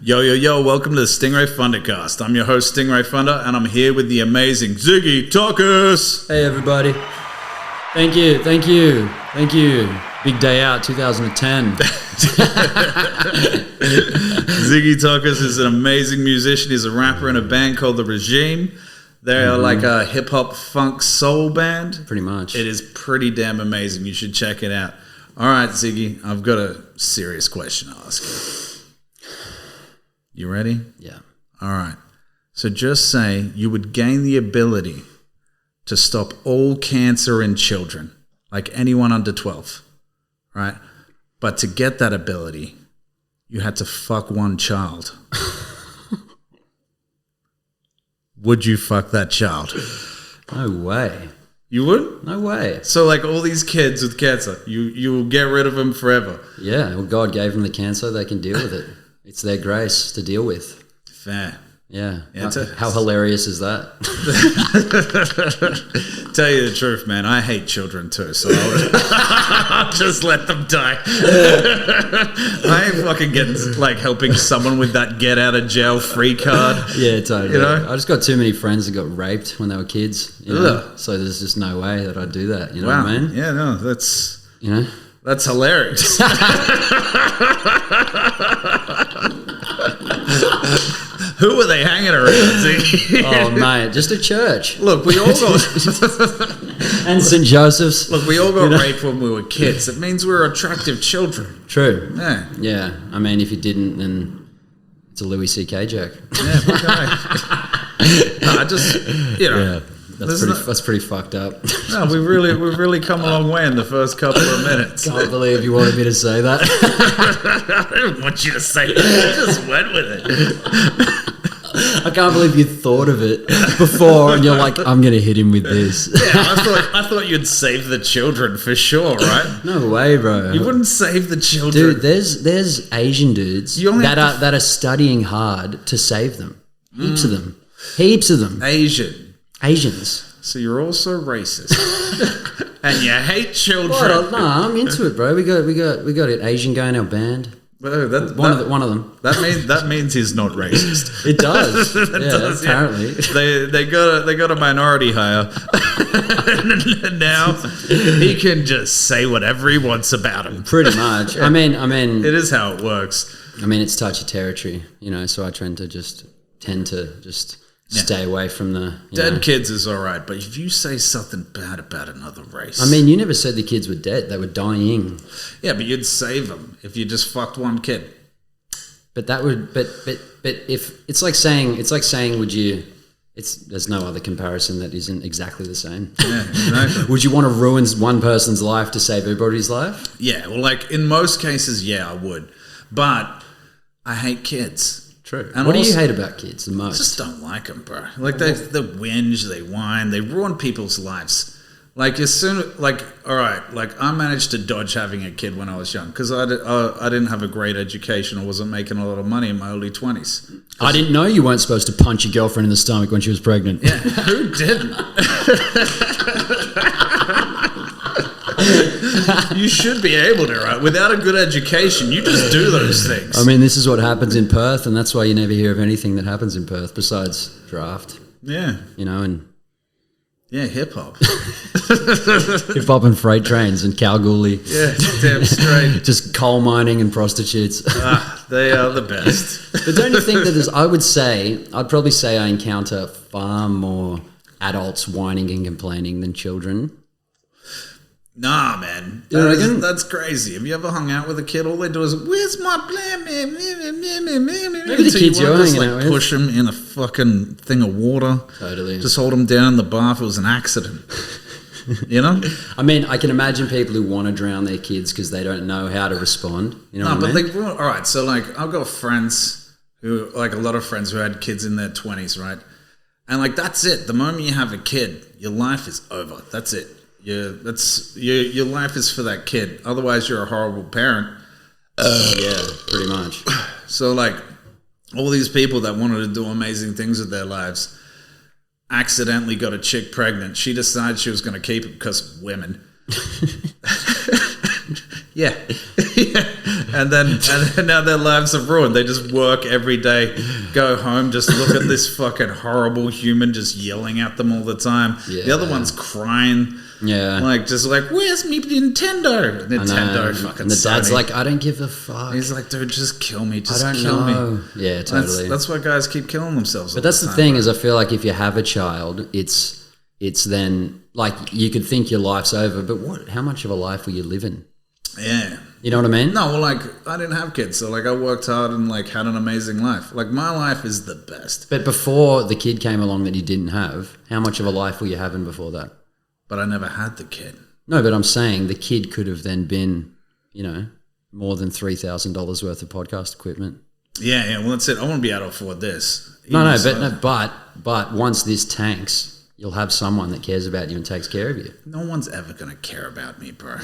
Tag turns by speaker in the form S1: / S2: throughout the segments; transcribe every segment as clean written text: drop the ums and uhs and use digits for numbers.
S1: Yo, yo, yo, welcome to the Stingray Thundercast. I'm your host, Stingray Thunder, and I'm here with the amazing ZIGGY TOCKUSS.
S2: Hey, everybody. Thank you. Big day out, 2010.
S1: ZIGGY TOCKUSS is an amazing musician. He's a rapper in a band called The Regime. They are like a hip-hop funk soul band.
S2: Pretty much.
S1: It is pretty damn amazing. You should check it out. All right, Ziggy, I've got a serious question to ask you. You ready?
S2: Yeah.
S1: All right. So just say you would gain the ability to stop all cancer in children, like anyone under 12, right? But to get that ability, you had to fuck one child. Would you fuck that child?
S2: No way.
S1: You would?
S2: No way.
S1: So like all these kids with cancer, you will get rid of them forever.
S2: Yeah, well, God gave them the cancer. They can deal with it. It's their grace to deal with.
S1: Fair.
S2: Yeah. How hilarious is that?
S1: Tell you the truth, man, I hate children too, so I'll just let them die. I ain't fucking getting like helping someone with that get out of jail free card.
S2: Yeah, totally.
S1: You know?
S2: I just got too many friends that got raped when they were kids. You know? So there's just no way that I'd do that. You know what I mean?
S1: Yeah, no, that's hilarious. Who were they hanging around?
S2: Oh, mate, just a church.
S1: Look, we all got...
S2: And St. Joseph's.
S1: Look, we all got raped when we were kids. It means we were attractive children.
S2: True.
S1: Yeah.
S2: Yeah. I mean, if you didn't, then it's a Louis C.K. joke.
S1: Yeah, okay. No, I just, you know...
S2: Yeah. That's pretty fucked up.
S1: No, we've really come a long way in the first couple of minutes.
S2: Can't believe you wanted me to say that.
S1: I didn't want you to say that. I just went with it.
S2: I can't believe you thought of it before, and you're like, I'm gonna hit him with this.
S1: Yeah, I thought you'd save the children for sure, right?
S2: No way, bro.
S1: You wouldn't save the children,
S2: dude. There's Asian dudes that are studying hard to save them. Heaps of them. Asians.
S1: So you're also racist, and you hate children.
S2: Well, no, I'm into it, bro. We got an Asian guy in our band.
S1: Well,
S2: one of them.
S1: That means he's not racist.
S2: It does. Apparently.
S1: Yeah. They got a minority hire, and now he can just say whatever he wants about him.
S2: Pretty much. I mean,
S1: it is how it works.
S2: I mean, it's touchy territory, you know. So I tend to just stay away from the
S1: dead kids is all right, but if you say something bad about another race,
S2: I mean, you never said the kids were dead; they were dying.
S1: Yeah, but you'd save them if you just fucked one kid.
S2: But that would, but if it's like saying, would you? There's no other comparison that isn't exactly the same.
S1: Yeah, exactly.
S2: Would you want to ruin one person's life to save everybody's life?
S1: Yeah, well, like in most cases, yeah, I would, but I hate kids.
S2: True. And what do you hate about kids the most?
S1: I just don't like them, bro. Like they whinge, they whine, they ruin people's lives. Like all right, like I managed to dodge having a kid when I was young because I didn't have a great education or wasn't making a lot of money in my early 20s.
S2: I didn't know you weren't supposed to punch your girlfriend in the stomach when she was pregnant.
S1: Yeah, who didn't? You should be able to, right? Without a good education, you just do those things.
S2: I mean, this is what happens in Perth, and that's why you never hear of anything that happens in Perth besides draft.
S1: Yeah.
S2: You know, and...
S1: Yeah, hip-hop.
S2: Hip-hop and freight trains and Kalgoorlie.
S1: Yeah, damn straight.
S2: Just coal mining and prostitutes.
S1: They are the best.
S2: But don't you think that I'd probably say I encounter far more adults whining and complaining than children.
S1: Nah, man. That's crazy. Have you ever hung out with a kid? All they do is, where's my plan?
S2: Maybe the kids you're hanging out with.
S1: Push them in a fucking thing of water.
S2: Totally.
S1: Just hold them down in the bath. It was an accident. You know?
S2: I mean, I can imagine people who want to drown their kids because they don't know how to respond. You know what I mean?
S1: All right, so like I've got friends who, like a lot of friends who had kids in their 20s, right? And like that's it. The moment you have a kid, your life is over. That's it. Your life is for that kid. Otherwise, you're a horrible parent.
S2: Yeah, pretty much.
S1: So, like, all these people that wanted to do amazing things with their lives accidentally got a chick pregnant. She decided she was going to keep it because of women. Yeah. and then now their lives are ruined. They just work every day, go home, just look at this fucking horrible human just yelling at them all the time. The other one's crying.
S2: Yeah.
S1: Like, just like, where's me Nintendo? Nintendo fucking
S2: And the dad's
S1: Sony.
S2: like, I don't give a fuck.
S1: He's like, dude, just kill me. Just
S2: I don't
S1: kill
S2: know.
S1: me.
S2: Yeah, totally.
S1: That's why guys keep killing themselves.
S2: But that's the thing is I feel like if you have a child, it's then, like, you could think your life's over, but how much of a life were you living?
S1: Yeah.
S2: You know what I mean?
S1: No, well, like, I didn't have kids, so, like, I worked hard and, like, had an amazing life. Like, my life is the best.
S2: But before the kid came along that you didn't have, how much of a life were you having before that?
S1: But I never had the kid.
S2: No, but I'm saying the kid could have then been, more than $3,000 worth of podcast equipment.
S1: Yeah, well, that's it. I want to be able to afford this.
S2: But once this tanks, you'll have someone that cares about you and takes care of you.
S1: No one's ever going to care about me, bro.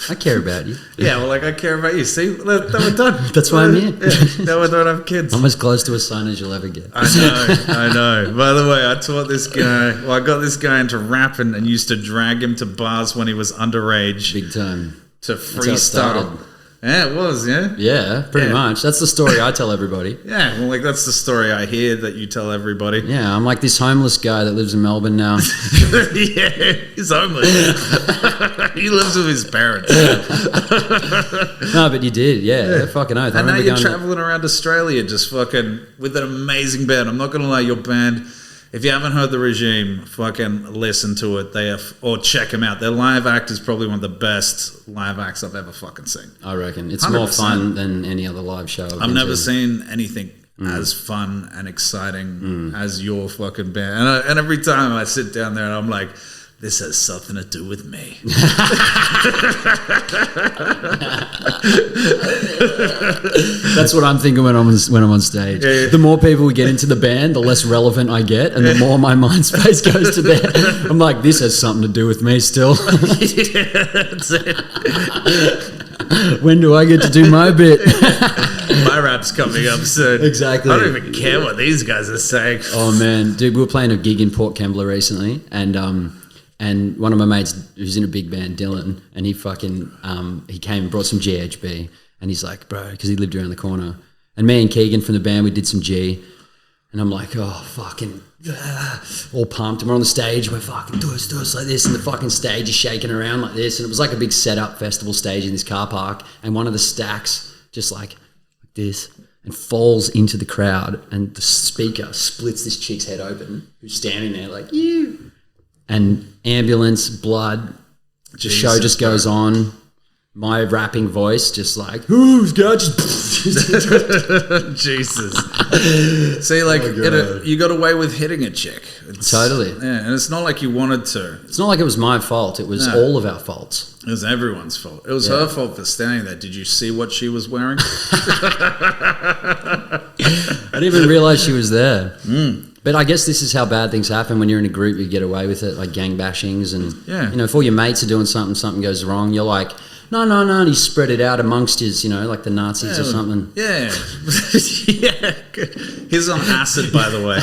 S2: I care about you.
S1: Yeah, well, like, I care about you. See, then we're done.
S2: That's why I'm here.
S1: Yeah, now we don't have kids.
S2: I'm as close to a son as you'll ever get.
S1: I know. By the way, I taught this guy, I got this guy into rapping and used to drag him to bars when he was underage.
S2: Big time.
S1: To freestyle. Yeah, it was, yeah?
S2: Yeah, pretty much. That's the story I tell everybody.
S1: Yeah, well, like, that's the story I hear that you tell everybody.
S2: Yeah, I'm like this homeless guy that lives in Melbourne now.
S1: Yeah, he's homeless. He lives with his parents.
S2: No, but you did, yeah. Fucking oath.
S1: And now you're traveling around Australia just fucking with an amazing band. I'm not going to lie, your band... If you haven't heard The Regime, fucking listen to it. Or check them out. Their live act is probably one of the best live acts I've ever fucking seen.
S2: I reckon. It's
S1: 100%.
S2: more fun than any other live show.
S1: I've never seen anything as fun and exciting as your fucking band. And every time I sit down there and I'm like, this has something to do with me.
S2: That's what I'm thinking when I'm on stage. Yeah. The more people we get into the band, the less relevant I get, and the more my mind space goes to there. I'm like, this has something to do with me still.
S1: Yeah, that's it.
S2: When do I get to do my bit?
S1: My rap's coming up soon.
S2: Exactly.
S1: I don't even care what these guys are saying.
S2: Oh man, dude, we were playing a gig in Port Kembla recently, and one of my mates who's in a big band, Dylan, and he came and brought some GHB, and he's like, bro, because he lived around the corner, and me and Keegan from the band, we did some G, and I'm like, oh, fucking, all pumped, and we're on the stage, we're fucking do us like this, and the fucking stage is shaking around like this, and it was like a big setup festival stage in this car park, and one of the stacks just like this, and falls into the crowd, and the speaker splits this chick's head open, who's standing there like, you. And ambulance, blood, the show just goes on. My rapping voice just like, who's got
S1: Jesus. See, like, you got away with hitting a chick.
S2: Totally.
S1: Yeah, and it's not like you wanted to.
S2: It's not like it was my fault. It was all of our faults.
S1: It was everyone's fault. It was her fault for standing there. Did you see what she was wearing?
S2: I didn't even realize she was there. But I guess this is how bad things happen when you're in a group. You get away with it, like gang bashings, and if all your mates are doing something goes wrong, you're like, no, and you spread it out amongst his, like the Nazis or something.
S1: Yeah, yeah. He's on acid, by the way.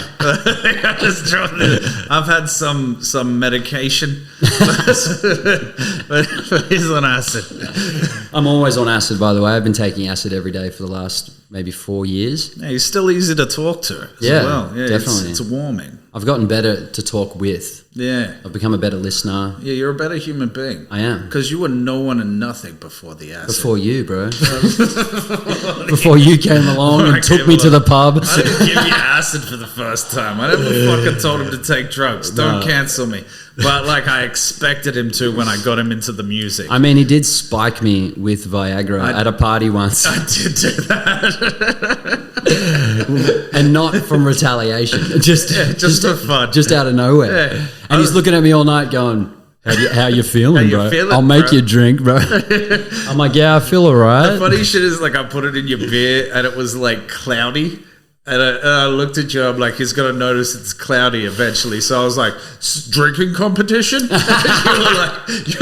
S1: I've had some medication, but he's on acid.
S2: I'm always on acid, by the way. I've been taking acid every day for the last maybe 4 years.
S1: Yeah, he's still easy to talk to as well. Yeah,
S2: definitely.
S1: It's warming.
S2: I've gotten better to talk with. Yeah. I've become a better listener.
S1: Yeah, you're a better human being.
S2: I am.
S1: Because you were no one and nothing before the acid.
S2: Before you, bro. Before you came along and took me to the pub.
S1: I didn't give you acid for the first time. I never fucking told him to take drugs. Don't cancel me. But, like, I expected him to when I got him into the music.
S2: I mean, he did spike me with Viagra at a party once.
S1: I did do that.
S2: And not from retaliation. Just
S1: for fun.
S2: Just out of nowhere. Yeah. And he's looking at me all night going, how you feeling, bro? I'll make you a drink, bro. I'm like, yeah, I feel all right.
S1: The funny shit is, like, I put it in your beer and it was, like, cloudy. And I looked at you, I'm like, he's going to notice it's cloudy eventually. So I was like, drinking competition? you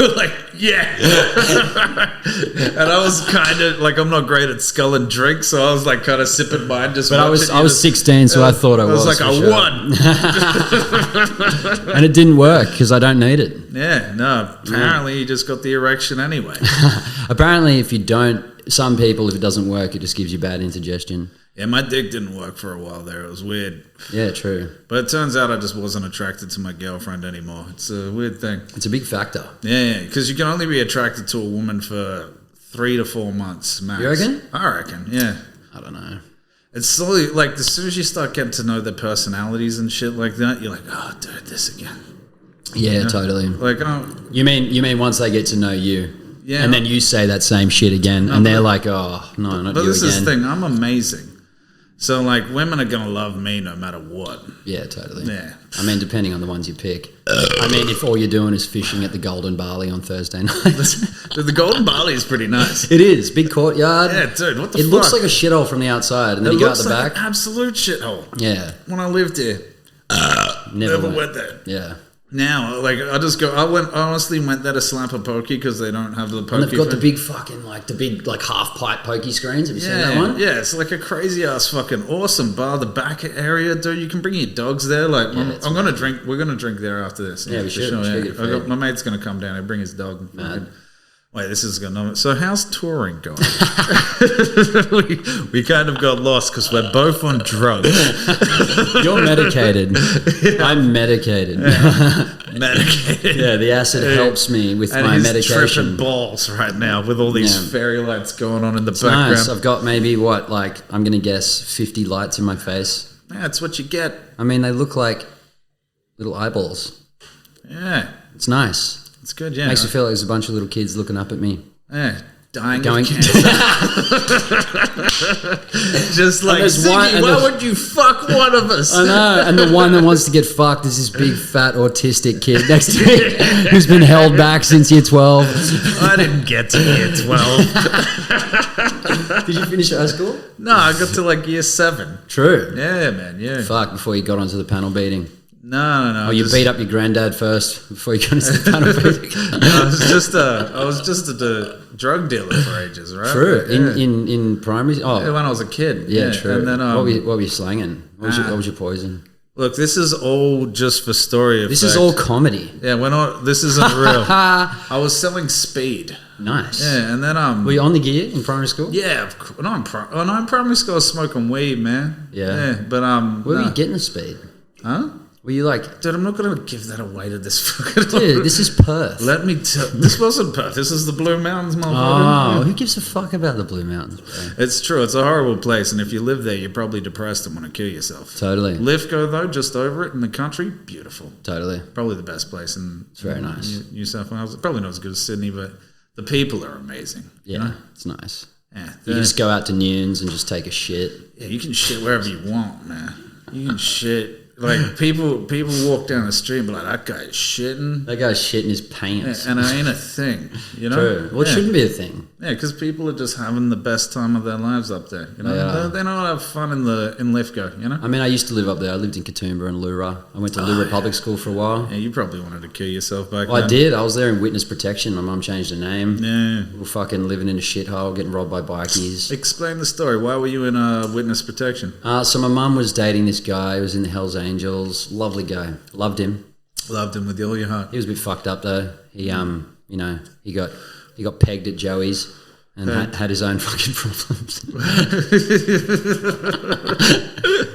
S1: were like, yeah. And I was kind of like, I'm not great at sculling drinks. So I was like kind of sipping mine. But
S2: I was 16, so I thought I was.
S1: I was like, I
S2: won. And it didn't work because I don't need it.
S1: Yeah, no. Apparently you just got the erection anyway.
S2: Apparently if you don't some people, if it doesn't work, it just gives you bad indigestion.
S1: Yeah, my dick didn't work for a while there. It was weird.
S2: Yeah, true.
S1: But it turns out I just wasn't attracted to my girlfriend anymore. It's a weird thing.
S2: It's a big factor.
S1: Yeah, because you can only be attracted to a woman for 3 to 4 months max.
S2: You reckon?
S1: I reckon, yeah.
S2: I don't know.
S1: It's slowly, like, as soon as you start getting to know their personalities and shit like that, you're like, oh, dude, this again.
S2: Yeah,
S1: You know?
S2: totally.
S1: Like,
S2: You mean once they get to know you,
S1: Yeah.
S2: and then you say that same shit again, and they're like, oh, no, not
S1: but
S2: you
S1: this
S2: again.
S1: is the thing, I'm amazing. So, like, women are going to love me no matter what.
S2: Yeah, totally.
S1: Yeah.
S2: I mean, depending on the ones you pick. I mean, if all you're doing is fishing at the Golden Barley on Thursday nights.
S1: The Golden Barley is pretty nice.
S2: It is. Big courtyard.
S1: Yeah, dude, what the fuck?
S2: It looks like a shithole from the outside, and then you go out the
S1: like
S2: back.
S1: an absolute shithole.
S2: Yeah.
S1: When I lived here, never went there.
S2: Yeah.
S1: Now, like, I honestly went there to slap a pokey because they don't have the pokey.
S2: And they've got
S1: thing.
S2: the big fucking, like half pipe pokey screens. Have you seen that one?
S1: Yeah, it's like a crazy ass fucking awesome bar. The back area, dude, you can bring your dogs there. Like, I'm gonna drink. We're gonna drink there after this.
S2: Yeah, we should.
S1: For sure,
S2: We should
S1: my mate's gonna come down and bring his dog.
S2: Mad.
S1: Wait, this is gonna. So, how's touring going? we kind of got lost because we're both on drugs.
S2: You're medicated. I'm medicated.
S1: Medicated.
S2: Yeah, the acid helps me with
S1: And
S2: my
S1: he's
S2: medication.
S1: tripping balls right now with all these fairy lights going on in the background.
S2: Nice. I've got maybe I'm going to guess 50 lights in my face.
S1: Yeah, that's what you get.
S2: I mean, they look like little eyeballs.
S1: Yeah,
S2: It's nice.
S1: it's good. Yeah,
S2: Makes me feel like there's a bunch of little kids looking up at me.
S1: yeah, dying
S2: Going-
S1: of cancer. Just like
S2: there's
S1: Ziggy,
S2: one- and
S1: why
S2: there's-
S1: would you fuck one of us?
S2: I know, and the one that wants to get fucked is this big fat autistic kid next to me who's been held back since year 12.
S1: I didn't get to year 12.
S2: Did you finish high school?
S1: No, I got to like year 7.
S2: True.
S1: Yeah, man. Yeah.
S2: Fuck, before you got onto the panel beating.
S1: No.
S2: Oh, you beat up your granddad first before you got into the panel beating.
S1: I was just a drug dealer for ages, right?
S2: True.
S1: Yeah.
S2: In primary? Oh,
S1: Yeah, when I was a kid.
S2: yeah, true.
S1: And then,
S2: what were you slanging? What was your poison?
S1: look, this is all just for story effect.
S2: This is all comedy.
S1: Yeah, we're not. This isn't real. I was selling speed.
S2: Nice.
S1: Yeah, and then
S2: Were you on the gear in primary school?
S1: Yeah, of course. No, in primary school, I was smoking weed, man.
S2: Yeah.
S1: but
S2: Where were
S1: no.
S2: you getting the speed?
S1: Huh?
S2: Were you like,
S1: Dude, I'm not gonna give that away to this fucking.
S2: dude, this is Perth.
S1: Let me tell. This wasn't Perth. This is the Blue Mountains, motherfucker.
S2: Oh, who gives a fuck about the Blue Mountains, bro?
S1: It's true. It's a horrible place, and if you live there, you're probably depressed and want to kill yourself.
S2: Totally.
S1: Lithgow, though, just over it in the country, beautiful.
S2: Totally.
S1: Probably the best place in.
S2: It's very nice.
S1: New South Wales. Probably not as good as Sydney, but the people are amazing.
S2: Yeah,
S1: You know?
S2: it's nice.
S1: Yeah.
S2: You can just go out to Nunes and just take a shit.
S1: Yeah, you can shit wherever you want, man. You can shit. Like, people walk down the street and be like, that guy's shitting.
S2: That guy's shitting his pants.
S1: And it ain't a thing, you know?
S2: True. Well, it
S1: Yeah.
S2: shouldn't be a thing.
S1: Yeah, because people are just having the best time of their lives up there. You know,
S2: They are.
S1: they know how to have fun in Lithgow. You know.
S2: I mean, I used to live up there. I lived in Katoomba and Leura. I went to Leura Public School for a while.
S1: Yeah, you probably wanted to kill yourself back
S2: Well,
S1: then.
S2: I did. I was there in witness protection. My mum changed her name.
S1: Yeah.
S2: We were fucking living in a shithole, getting robbed by bikies.
S1: Explain the story. Why were you in witness protection?
S2: So my mum was dating this guy who was in the Hells Angels. Lovely guy. Loved him.
S1: Loved him with all your heart.
S2: He was a bit fucked up though. He he got pegged at Joey's and had his own fucking problems.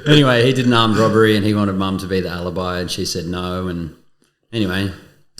S2: Anyway, he did an armed robbery and he wanted mum to be the alibi and she said no. And anyway,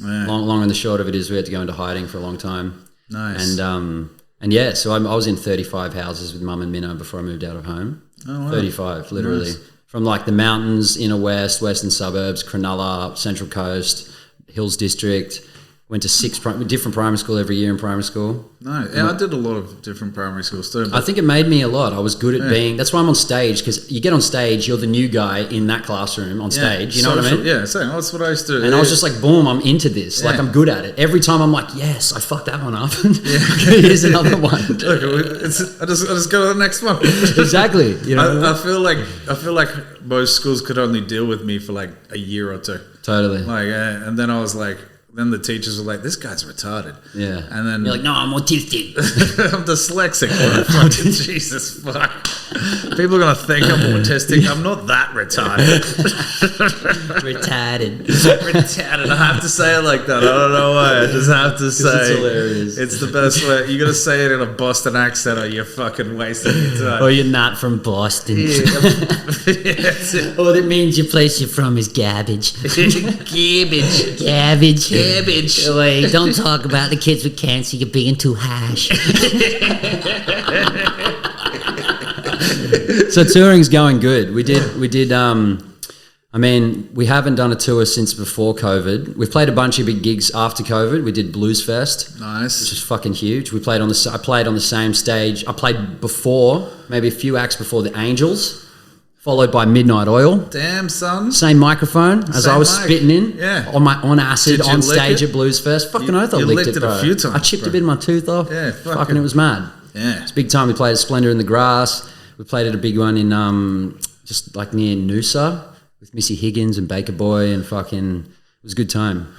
S1: Yeah.
S2: long and the short of it is we had to go into hiding for a long time.
S1: Nice.
S2: And yeah, so I was in 35 houses with mum and Minna before I moved out of home.
S1: Oh, wow.
S2: 35, literally.
S1: Nice.
S2: From like the mountains, inner west, western suburbs, Cronulla, Central Coast, Hills District. Went to 6 different primary school every year in primary school.
S1: No, yeah, I did a lot of different primary schools too.
S2: I think it made me a lot. I was good at being... That's why I'm on stage, because you get on stage, you're the new guy in that classroom on stage. You know what I mean?
S1: Yeah, same. That's what I used to do.
S2: And I was just like, boom, I'm into this. Like, I'm good at it. Every time I'm like, yes, I fucked that one up. Here's another one.
S1: Look, I just go to the next one.
S2: Exactly. You know?
S1: I feel like most schools could only deal with me for like a year or two.
S2: Totally.
S1: Like, and then I was like, then the teachers were like, "This guy's retarded."
S2: Yeah.
S1: And then
S2: You're like, no, I'm autistic.
S1: I'm dyslexic. Fucking Jesus fuck. People are gonna think I'm autistic. I'm not that retarded. Retarded. I have to say it like that. I don't know why. I just have to say.
S2: It's hilarious.
S1: It's the best way. You gotta say it in a Boston accent, or you're fucking wasting your time.
S2: Or you're not from Boston.
S1: Yeah.
S2: Or that means your place you're from is garbage. Garbage. Wait, don't talk about the kids with cancer. You're being too harsh. So touring's going good. We did. I mean, we haven't done a tour since before COVID. We've played a bunch of big gigs after COVID. We did Blues Fest,
S1: Nice.
S2: which is fucking huge. I played on the same stage. I played before, maybe a few acts before the Angels, followed by Midnight Oil.
S1: Damn, son.
S2: Same microphone as I was
S1: mic.
S2: spitting in.
S1: Yeah.
S2: On acid
S1: Did you
S2: on
S1: lick
S2: stage
S1: it?
S2: at Blues Fest. Fucking oath, I
S1: You
S2: licked
S1: licked
S2: it,
S1: it a
S2: bro.
S1: few times,
S2: I chipped
S1: bro.
S2: a bit of my tooth off.
S1: Yeah,
S2: fucking it was mad.
S1: Yeah.
S2: It's a big time. We played Splendor in the Grass. We played at a big one in just like near Noosa with Missy Higgins and Baker Boy and fucking. It was a good time.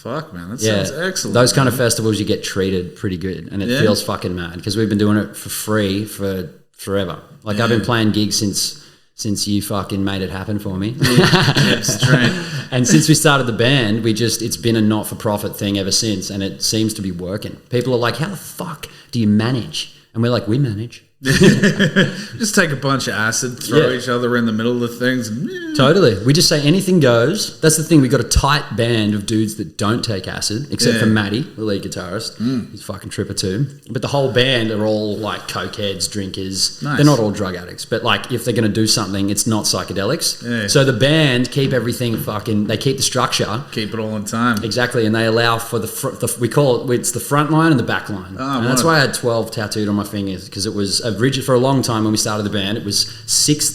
S1: Fuck, man. That
S2: Yeah,
S1: sounds excellent.
S2: those kind of festivals you get treated pretty good, and it
S1: Yeah.
S2: feels fucking mad because we've been doing it for free for forever. Like I've been playing gigs since you fucking made it happen for me.
S1: Yeah, straight.
S2: And since we started the band, it's been a not-for-profit thing ever since, and it seems to be working. People are like, how the fuck do you manage? And we're like, we manage.
S1: Just take a bunch of acid, throw
S2: Yeah.
S1: each other in the middle of things. And,
S2: Totally. We just say anything goes. That's the thing. We got a tight band of dudes that don't take acid, except for Matty, the lead guitarist. He's a fucking tripper too. But the whole band are all like cokeheads, drinkers.
S1: Nice.
S2: They're not all drug addicts, but like if they're going to do something, it's not psychedelics.
S1: Yeah.
S2: So the band keep everything they keep the structure.
S1: keep it all in time.
S2: Exactly, and they allow for we call it's the front line and the back line. And that's
S1: right.
S2: why I had 12 tattooed on my fingers, because it was rigid for a long time when we started the band. It was six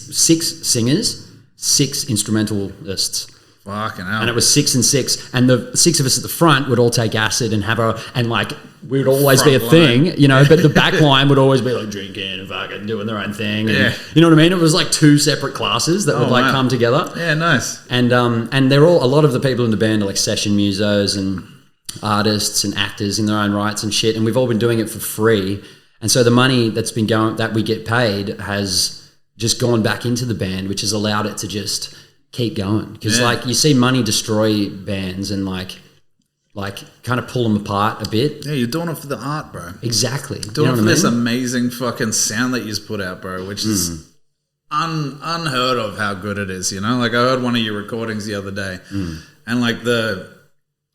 S2: singers, 6 instrumentalists.
S1: Fucking hell.
S2: And it was 6 and 6, and the 6 of us at the front would all take acid and like we would always be a
S1: Front
S2: thing,
S1: line.
S2: you know. But the back line would always be like drinking and fucking doing their own thing. And,
S1: Yeah.
S2: you know what I mean? It was like 2 separate classes that would like
S1: wow.
S2: come together.
S1: Yeah, nice.
S2: And they're all, a lot of the people in the band are like session musos and artists and actors in their own rights and shit. And we've all been doing it for free. And so the money that we get paid has just gone back into the band, which has allowed it to just keep going. Because like you see money destroy bands and like kind of pull them apart a bit.
S1: Yeah, you're doing it for the art, bro.
S2: Exactly.
S1: Doing
S2: you know
S1: it for
S2: what I
S1: this
S2: mean?
S1: amazing fucking sound that you just put out, bro, which is unheard of how good it is, you know? Like I heard one of your recordings the other day and like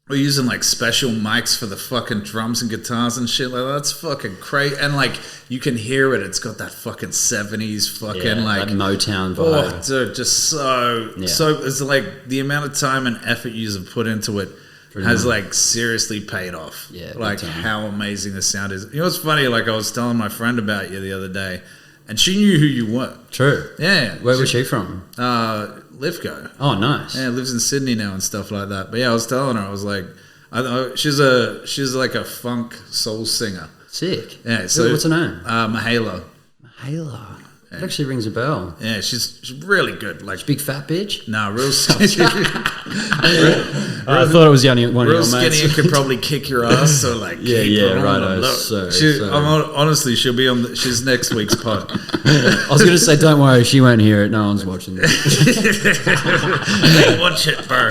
S1: we're using like special mics for the fucking drums and guitars and shit. Like that's fucking crazy. And like you can hear it. It's got that fucking 70s fucking
S2: Yeah,
S1: like
S2: that Motown
S1: oh,
S2: vibe.
S1: dude, just so it's like the amount of time and effort you have put into it has like seriously paid off.
S2: Yeah, big
S1: like
S2: time.
S1: how amazing the sound is. You know what's funny? Like I was telling my friend about you the other day, and she knew who you were.
S2: True.
S1: Yeah.
S2: Where was she from?
S1: Lithgow.
S2: Oh, nice.
S1: Yeah, lives in Sydney now and stuff like that. But yeah, I was telling her, I was like, she's like a funk soul singer.
S2: Sick.
S1: Yeah. So
S2: what's her name?
S1: Mahalo.
S2: Halo. It actually rings a bell.
S1: Yeah, she's really good. Like
S2: Big fat bitch.
S1: nah, real
S2: I thought it was the only one
S1: real
S2: of your mates.
S1: skinny and could probably kick your ass. So like,
S2: Yeah,
S1: keep
S2: yeah,
S1: her on
S2: righto.
S1: the low.
S2: So-
S1: honestly, she'll be on. She's next week's pod.
S2: I was going to say, don't worry, she won't hear it. No one's watching this.
S1: Hey, watch it, bro.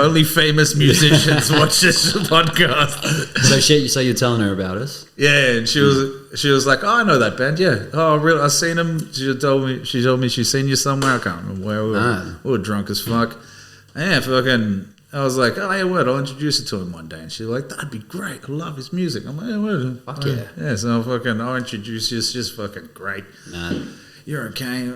S1: Only famous musicians watch this podcast.
S2: So you're telling her about us?
S1: Yeah, and she was like, "Oh, I know that band. Yeah. Oh, really? I've seen them." She told me she's seen you somewhere. I can't remember where. We were drunk as fuck. And yeah, fucking. I was like, "Oh, yeah, what? I'll introduce you to him one day." And she's like, "That'd be great. I love his music." I'm like, "Yeah, what?
S2: Fuck yeah.
S1: Yeah." So I'll introduce you. It's just fucking great.
S2: Nah.
S1: You're okay.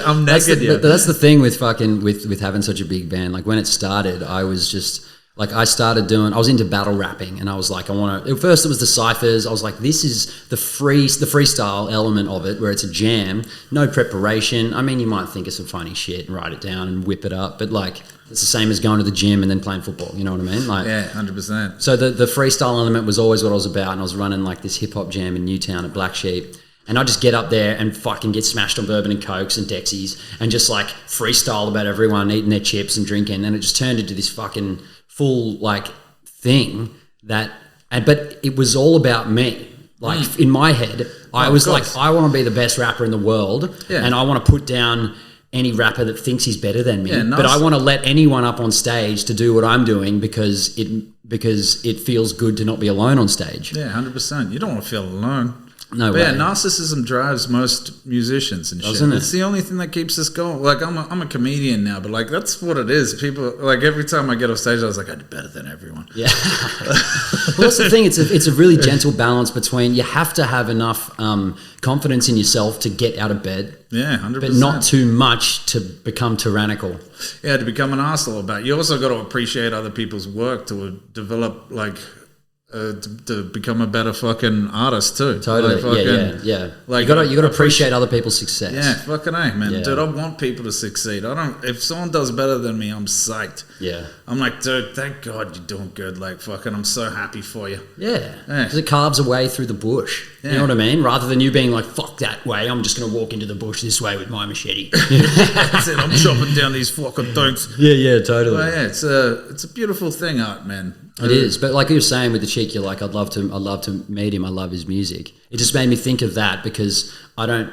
S1: I'm naked.
S2: That's the thing with fucking with having such a big band. Like when it started, I was just like I was into battle rapping, and I was like, at first it was the ciphers. I was like, this is the freestyle element of it, where it's a jam, no preparation. I mean, you might think of some funny shit and write it down and whip it up, but like it's the same as going to the gym and then playing football. You know what I mean? Like,
S1: yeah, 100%.
S2: So the freestyle element was always what I was about, and I was running like this hip hop jam in Newtown at Black Sheep. And I just get up there and fucking get smashed on bourbon and cokes and Dexies and just like freestyle about everyone eating their chips and drinking. And it just turned into this fucking full like thing but it was all about me. Like in my head, I was like, I want to be the best rapper in the world, and I want to put down any rapper that thinks he's better than me. But I want to let anyone up on stage to do what I'm doing because it feels good to not be alone on stage.
S1: Yeah, 100%. You don't want to feel alone.
S2: No way.
S1: Yeah, narcissism drives most musicians and shit.
S2: Doesn't it?
S1: It's the only thing that keeps us going. Like, I'm a comedian now, but like that's what it is. People like every time I get off stage, I was like, I do better than everyone.
S2: Yeah. Well, that's the thing. It's a really gentle balance between you have to have enough confidence in yourself to get out of bed.
S1: Yeah, 100%.
S2: But not too much to become tyrannical.
S1: Yeah, to become an arsehole about it. You also got to appreciate other people's work to develop like. To become a better fucking artist too.
S2: Totally.
S1: Like,
S2: yeah.
S1: Like
S2: you got to appreciate other people's success.
S1: Yeah, fucking A, man.
S2: Yeah.
S1: Dude, I want people to succeed. If someone does better than me, I'm psyched.
S2: Yeah.
S1: I'm like, dude, thank God you're doing good. Like, fucking, I'm so happy for you.
S2: Yeah. Because it carves a way through the bush. Yeah. You know what I mean? Rather than you being like, fuck that way, I'm just going to walk into the bush this way with my machete.
S1: That's it. I'm chopping down these fucking things.
S2: Yeah, totally.
S1: Well, yeah, it's a beautiful thing, art, man.
S2: It is, but like you were saying with the chick, you're like, I'd love to meet him. I love his music. It just made me think of that because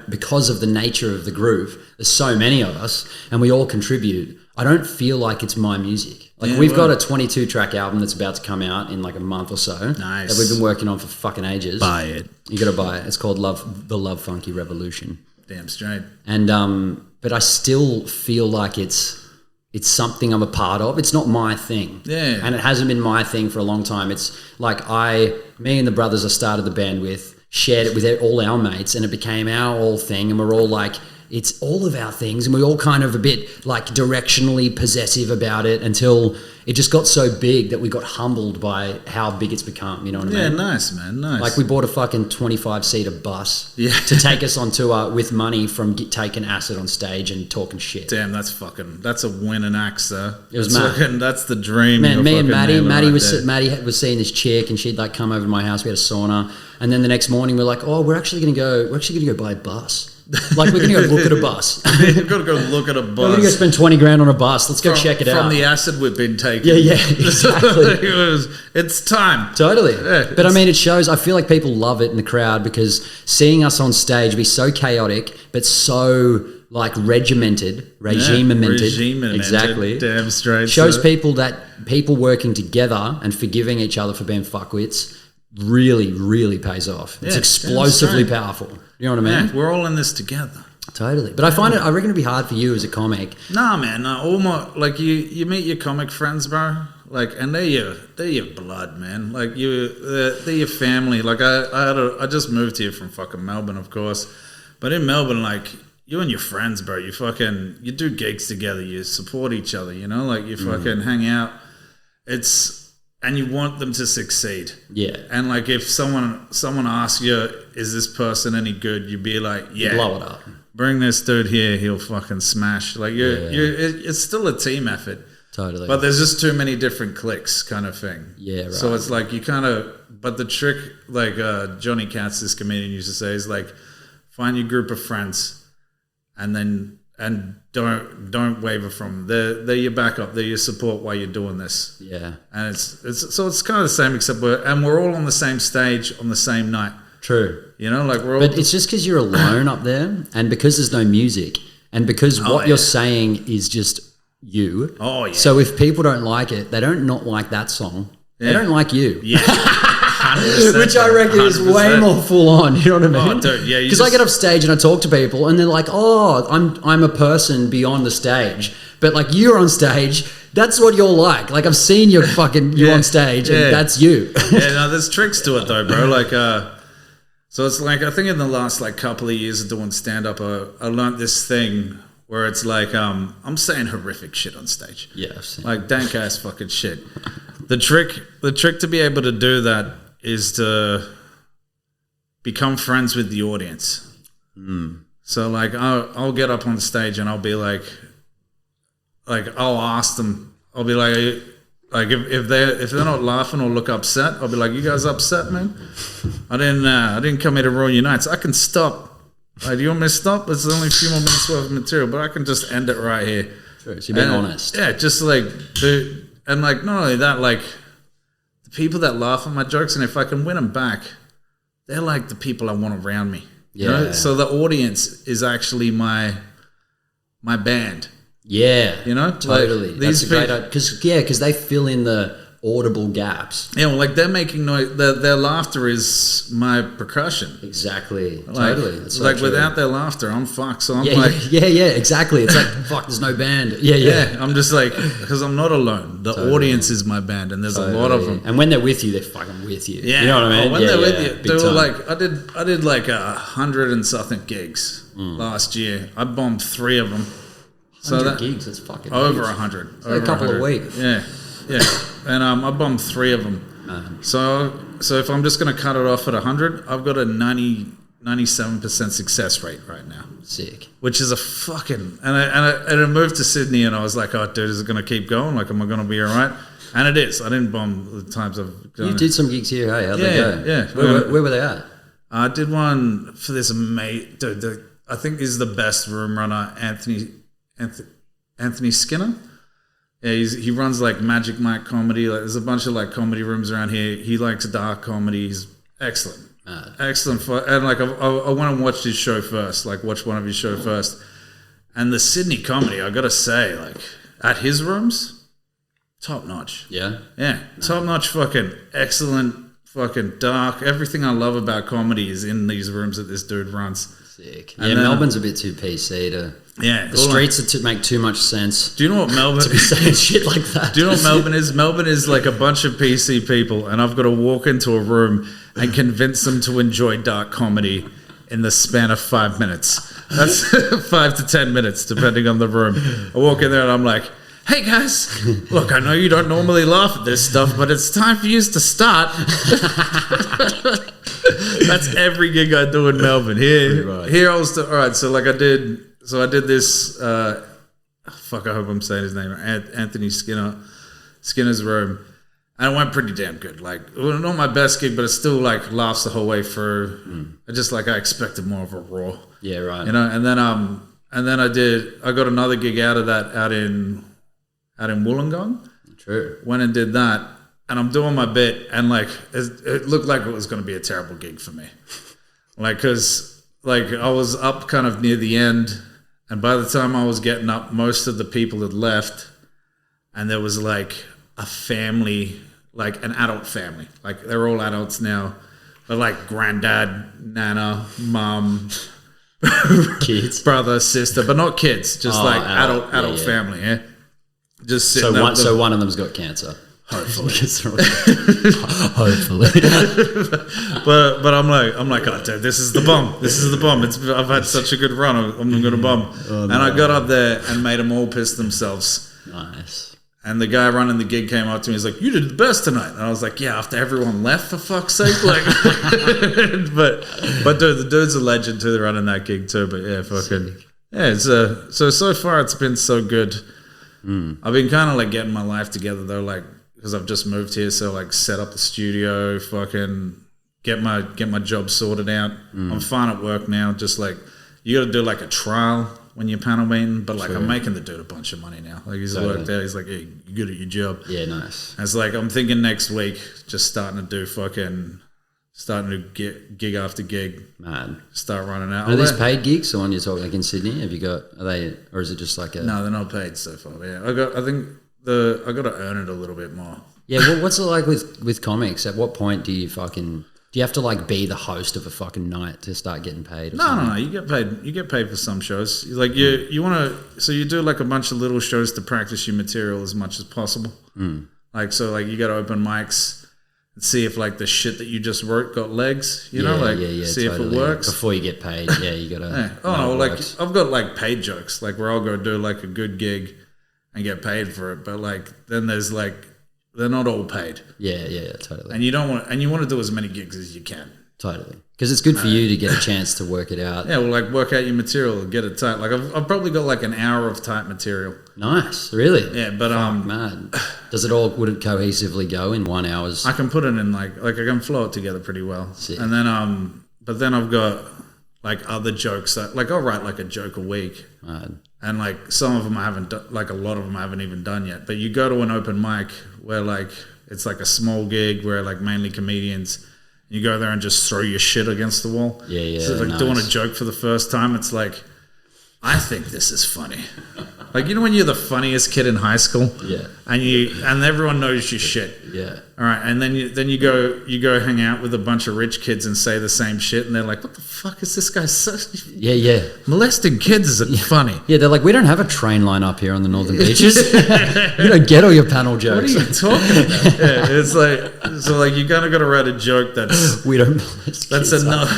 S2: because of the nature of the group, there's so many of us and we all contribute. I don't feel like it's my music. Like we've got a 22 track album that's about to come out in like a month or so.
S1: Nice.
S2: That we've been working on for fucking ages.
S1: Buy it.
S2: You got to buy it. It's called The Love Funky Revolution.
S1: Damn straight.
S2: And but I still feel like it's something I'm a part of. It's not my thing.
S1: Yeah.
S2: And it hasn't been my thing for a long time. It's like me and the brothers I started the band with, shared it with all our mates and it became our all thing. And we're all like, it's all of our things. And we're all kind of a bit like directionally possessive about it until it just got so big that we got humbled by how big it's become. You know what I mean?
S1: Yeah, nice, man. Nice.
S2: Like we bought a fucking 25-seater bus
S1: to
S2: take us on tour with money from taking acid on stage and talking shit.
S1: Damn, that's a winning axe, though.
S2: It was mad.
S1: That's the dream.
S2: Man, me and Maddie was seeing this chick and she'd like come over to my house. We had a sauna. And then the next morning we're like, oh, we're actually going to go buy a bus. Like we're going to go look at a bus.
S1: You've got to go look at a bus.
S2: We're going to go spend 20 grand on a bus. Let's go check it out.
S1: From the acid we've been taking.
S2: Yeah, exactly.
S1: It's time.
S2: Totally.
S1: Yeah,
S2: but I mean, it shows, I feel like people love it in the crowd because seeing us on stage be so chaotic, but so like regimented. Exactly.
S1: Damn straight.
S2: Shows people that people working together and forgiving each other for being fuckwits really, really pays off. It's explosively powerful. You know what I mean?
S1: Yeah, we're all in this together.
S2: Totally. But I reckon it'd be hard for you as a comic.
S1: Nah, man. All my, like you meet your comic friends, bro. Like, and they're your blood, man. Like they're your family. Like I just moved here from fucking Melbourne, of course. But in Melbourne, like you and your friends, bro, you do gigs together. You support each other, you know? Like you fucking hang out. And you want them to succeed. Yeah. And like if someone asks you, is this person any good? You'd be like, yeah.
S2: You blow it up.
S1: Bring this dude here, he'll fucking smash. Like it's still a team effort.
S2: Totally.
S1: But there's just too many different cliques kind of thing.
S2: Yeah, right.
S1: So it's like you kind of, but the trick, like Johnny Katz, this comedian used to say, is like find your group of friends and don't waver from them. They're your backup. They're your support while you're doing this.
S2: Yeah.
S1: And it's kind of the same, except we're all on the same stage on the same night.
S2: True.
S1: You know, like we're all.
S2: But it's just because you're alone up there, and because there's no music, and because what you're saying is just you.
S1: Oh yeah.
S2: So if people don't like it, they don't not like that song. Yeah. They don't like you.
S1: Yeah.
S2: Which I reckon 100%. Is way more full on. You know what I mean?
S1: Oh, dude, yeah.
S2: Because I get off stage and I talk to people, and they're like, "Oh, I'm a person beyond the stage." But like you're on stage, that's what you're like. Like I've seen you on stage, and that's you.
S1: Yeah, no, there's tricks to it though, bro. Like, so it's like I think in the last like couple of years of doing stand up, I learned this thing where it's like I'm saying horrific shit on stage.
S2: Yeah, I've seen
S1: like dank ass fucking shit. The trick to be able to do that is to become friends with the audience. So like I'll get up on stage and I'll be like I'll ask them. I'll be like if they're not laughing or look upset, I'll be like, you guys upset, man? I didn't come here to ruin your nights. I can stop. Like, do you want me to stop? It's only a few more minutes worth of material, but I can just end it right here.
S2: True. So you're being honest.
S1: Yeah, just like and like not only that, like the people that laugh at my jokes, and if I can win them back, they're like the people I want around me.
S2: Yeah.
S1: You know? So the audience is actually my band.
S2: Yeah.
S1: You know?
S2: Totally.
S1: Like,
S2: That's a great idea. Because they fill in the audible gaps.
S1: Yeah, well, like they're making noise. Their laughter is my percussion.
S2: Exactly.
S1: Like,
S2: Totally. That's so
S1: like
S2: true.
S1: without their laughter, I'm fucked. So I'm
S2: Yeah,
S1: like,
S2: exactly. It's like, fuck, there's no band. Yeah.
S1: I'm just like, because I'm not alone. The audience is my band, and there's a lot of them.
S2: And when they're with you, they're fucking with you.
S1: Yeah,
S2: You know what I mean?
S1: when they're with you,
S2: big
S1: they were
S2: time.
S1: like, I did like 100 and something gigs last year. I bombed 3 of them.
S2: 100 gigs, that's fucking
S1: over
S2: huge.
S1: 100.
S2: Like a couple of weeks.
S1: Yeah. And I bombed 3 of them. So if I'm just going to cut it off at 100, I've got a 97% success rate right now.
S2: Sick.
S1: Which is a fucking... And I moved to Sydney and I was like, oh, dude, is it going to keep going? Like, am I going to be all right? And it is. I didn't bomb the times I've gone.
S2: You did some gigs here, hey? How'd they go?
S1: Yeah.
S2: Where were they at?
S1: I did one for this mate. Dude, I think he's the best room runner, Anthony Skinner. Yeah, he runs like Magic Mike comedy. Like, there's a bunch of like comedy rooms around here. He likes dark comedy. He's excellent. Excellent. And like I went and watched his show first, like watch one of his show first. And the Sydney comedy, I got to say, like at his rooms, top notch.
S2: Yeah?
S1: Yeah, top notch, fucking excellent, fucking dark. Everything I love about comedy is in these rooms that this dude runs.
S2: Sick.
S1: And
S2: Yeah,
S1: then,
S2: Melbourne's a bit too PC to...
S1: Yeah.
S2: The streets make too much sense.
S1: Do you know what Melbourne
S2: to be saying shit like that?
S1: Do you know what Melbourne is? Melbourne is like a bunch of PC people, and I've got to walk into a room and convince them to enjoy dark comedy in the span of 5 minutes. That's 5 to 10 minutes, depending on the room. I walk in there and I'm like, hey guys, look, I know you don't normally laugh at this stuff, but it's time for you to start. That's every gig I do in Melbourne. Here I was, all right, so like I did this, fuck, I hope I'm saying his name, Anthony Skinner's room. And it went pretty damn good. Like, it was not my best gig, but it still like laughs the whole way through. I expected more of a raw.
S2: Yeah, right.
S1: You know, and then I got another gig out of that out in Wollongong.
S2: True.
S1: Went and did that, and I'm doing my bit, and like it looked like it was going to be a terrible gig for me, like because like I was up kind of near the end, and by the time I was getting up, most of the people had left, and there was like a family, like an adult family, like they're all adults now, but like granddad, nana, mum.
S2: Kids,
S1: brother, sister, but not kids, just adult family. Yeah, just sitting there.
S2: So one of them's got cancer. Hopefully. Hopefully.
S1: but I'm like, oh, dude, this is the bomb. This is the bomb. I've had such a good run. I'm going to bomb. Oh, no. And I got up there and made them all piss themselves.
S2: Nice.
S1: And the guy running the gig came up to me. He's like, "You did the best tonight." And I was like, "Yeah, after everyone left, for fuck's sake!" Like, but dude, the dude's a legend too. They're running that gig too. But yeah, fucking yeah. It's so far it's been so good. I've been kind of like getting my life together though, like because I've just moved here, so like set up the studio, fucking get my job sorted out. I'm fine at work now. Just like you got to do like a trial when you're panel meeting, but like I'm making the dude a bunch of money now. Like he's worked out. He's like, "Hey, you're good at your job."
S2: Yeah, nice.
S1: And it's like I'm thinking next week, just starting to get gig after gig.
S2: Man,
S1: start running out.
S2: Are these paid gigs? The one you're talking like in Sydney? Have you got? Are they, or is it just like a?
S1: No, they're not paid so far. Yeah, I got to earn it a little bit more.
S2: Yeah, well, what's it like with comics? At what point do you have to like be the host of a fucking night to start getting paid?
S1: No. You get paid. You get paid for some shows. Like you want to. So you do like a bunch of little shows to practice your material as much as possible. Like so, like you got to open mics and see if like the shit that you just wrote got legs. You know, like see if it works
S2: before you get paid. Yeah, you gotta.
S1: Yeah. Oh no, like I've got like paid jokes, like where I'll go do like a good gig and get paid for it, but like then there's like. They're not all paid.
S2: Yeah, totally.
S1: And you want to do as many gigs as you can.
S2: Totally. Because it's good for you to get a chance to work it out.
S1: Yeah, well, like work out your material and get it tight. Like I've probably got like an hour of tight material.
S2: Nice, really?
S1: Yeah, but
S2: man, would it cohesively go in 1 hour's?
S1: I can put it in like I can flow it together pretty well.
S2: Sick.
S1: And then but then I've got like other jokes that like I'll write like a joke a week.
S2: Man.
S1: And like some of them I haven't done, like a lot of them I haven't even done yet. But you go to an open mic where like it's like a small gig where like mainly comedians. You go there and just throw your shit against the wall.
S2: Yeah.
S1: So like doing a joke for the first time, it's like, I think this is funny. Like, you know when you're the funniest kid in high school?
S2: Yeah.
S1: And everyone knows your shit.
S2: Yeah.
S1: All right, and then you go hang out with a bunch of rich kids and say the same shit, and they're like, "What the fuck is this guy?"
S2: Yeah.
S1: Molesting kids isn't funny.
S2: Yeah, they're like, we don't have a train line up here on the northern beaches. You don't get all your panel jokes.
S1: What are you talking about? Yeah, it's like, so like you kind of got to write a joke that's
S2: we don't molest
S1: that's
S2: kids
S1: enough.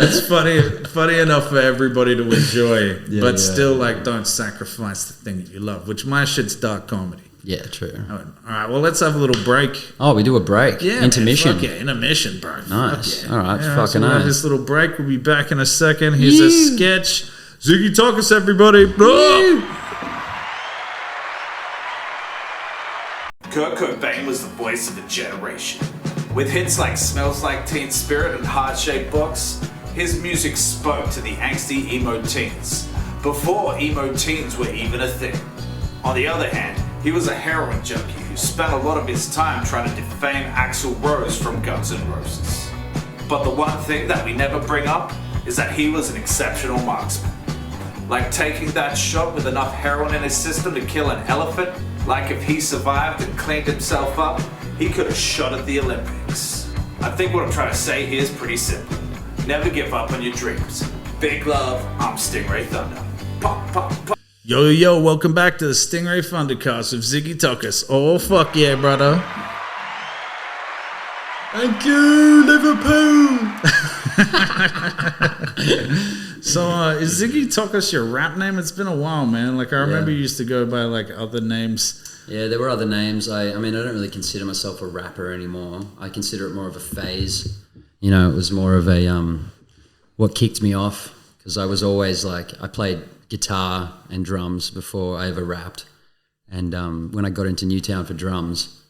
S1: It's funny enough for everybody to enjoy, but still, like, don't sacrifice the thing that you love. Which my shit's dark comedy.
S2: Yeah, true.
S1: All right, well, let's have a little break.
S2: Oh, we do a break.
S1: Yeah,
S2: intermission.
S1: Man, fuck yeah, intermission, bro.
S2: Nice.
S1: Yeah.
S2: All right,
S1: yeah,
S2: fucking
S1: so we'll have this little break. We'll be back in a second. Here's a sketch. Ziggy Talkus, everybody. Kurt Cobain was the voice of a generation. With hits like Smells Like Teen Spirit and Heart-Shaped Box, his music spoke to the angsty emo teens, before emo teens were even a thing. On the other hand, he was a heroin junkie who spent a lot of his time trying to defame Axl Rose from Guns N' Roses. But the one thing that we never bring up is that he was an exceptional marksman. Like taking that shot with enough heroin in his system to kill an elephant, like if he survived and cleaned himself up, he could have shot at the Olympics. I think what I'm trying to say here is pretty simple. Never give up on your dreams. Big love, I'm Stingray Thunder. Pop, pop, pop. Yo, welcome back to the Stingray Thundercast with Ziggy Tockkuss. Oh, fuck yeah, brother.
S2: Thank you, Liverpool.
S1: So, is Ziggy Tockkuss your rap name? It's been a while, man. Like, I remember you used to go by, like, other names.
S2: Yeah, there were other names. I mean, I don't really consider myself a rapper anymore. I consider it more of a phase. You know, it was more of a, what kicked me off, because I was always like, I played guitar and drums before I ever rapped. And when I got into Newtown for drums,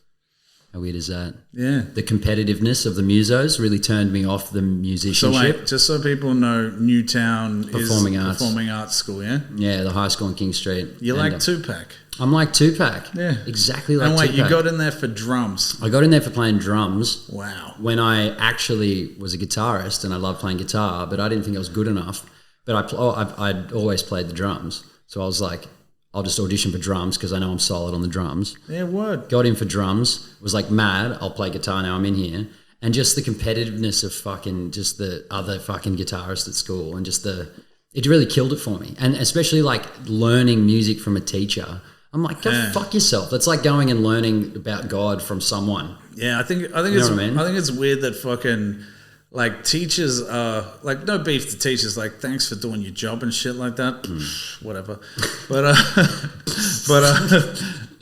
S2: how weird is that?
S1: Yeah.
S2: The competitiveness of the musos really turned me off the musicianship.
S1: So wait, just so people know, Newtown
S2: Performing
S1: is
S2: arts.
S1: Performing Arts School, yeah?
S2: Yeah, the high school on King Street.
S1: You like Tupac?
S2: I'm like Tupac.
S1: Yeah.
S2: Exactly like
S1: Tupac. And wait,
S2: Tupac.
S1: you got in there for drums?
S2: I got in there for playing drums.
S1: Wow.
S2: When I actually was a guitarist and I loved playing guitar, but I didn't think I was good enough. But I'd always played the drums. So I was like, I'll just audition for drums because I know I'm solid on the drums.
S1: Yeah, word.
S2: Got in for drums, was like mad, I'll play guitar now, I'm in here. And just the competitiveness of fucking just the other fucking guitarists at school and just it really killed it for me. And especially like learning music from a teacher. I'm like, go fuck yourself. That's like going and learning about God from someone.
S1: Yeah, I think
S2: you know
S1: it's
S2: what I mean?
S1: I think it's weird that fucking like teachers are like, no beef to teachers, like thanks for doing your job and shit like that. Whatever.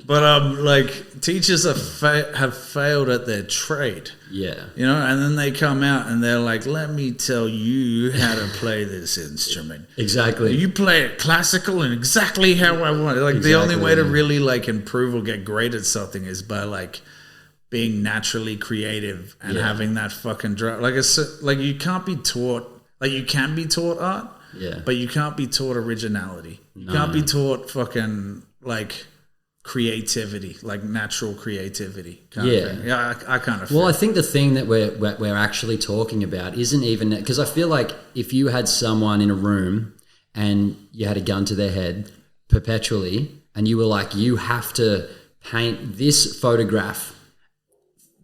S1: But like teachers have failed at their trade.
S2: Yeah.
S1: You know, and then they come out and they're like, let me tell you how to play this instrument.
S2: Exactly.
S1: You play it classical and exactly how I want it. Like the only way to really like improve or get great at something is by like being naturally creative and having that fucking drive. Like you can't be taught, like you can be taught art, but you can't be taught originality. You can't be taught fucking like creativity, like natural creativity kind of thing. Yeah, I kind of feel.
S2: Well, I think the thing that we're actually talking about isn't even, because I feel like if you had someone in a room and you had a gun to their head perpetually and you were like, you have to paint this photograph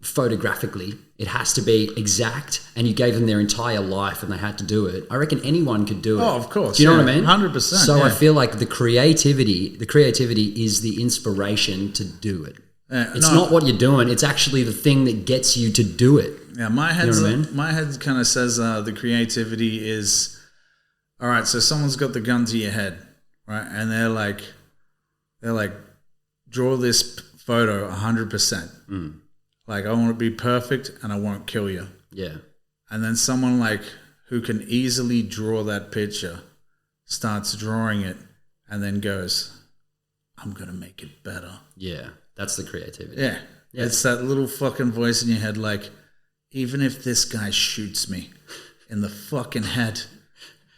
S2: photographically, it has to be exact, and you gave them their entire life and they had to do it, I reckon anyone could do it.
S1: Oh, of course.
S2: Do you know what I mean?
S1: 100%.
S2: So I feel like the creativity is the inspiration to do it. It's not what you're doing, it's actually the thing that gets you to do it.
S1: Yeah, my head kind of says the creativity is, all right, so someone's got the gun to your head, right? And they're like, draw this photo 100%. Like, I want it to be perfect and I won't kill you.
S2: Yeah.
S1: And then someone like who can easily draw that picture starts drawing it and then goes, I'm going to make it better.
S2: Yeah. That's the creativity.
S1: Yeah. It's that little fucking voice in your head like, even if this guy shoots me in the fucking head,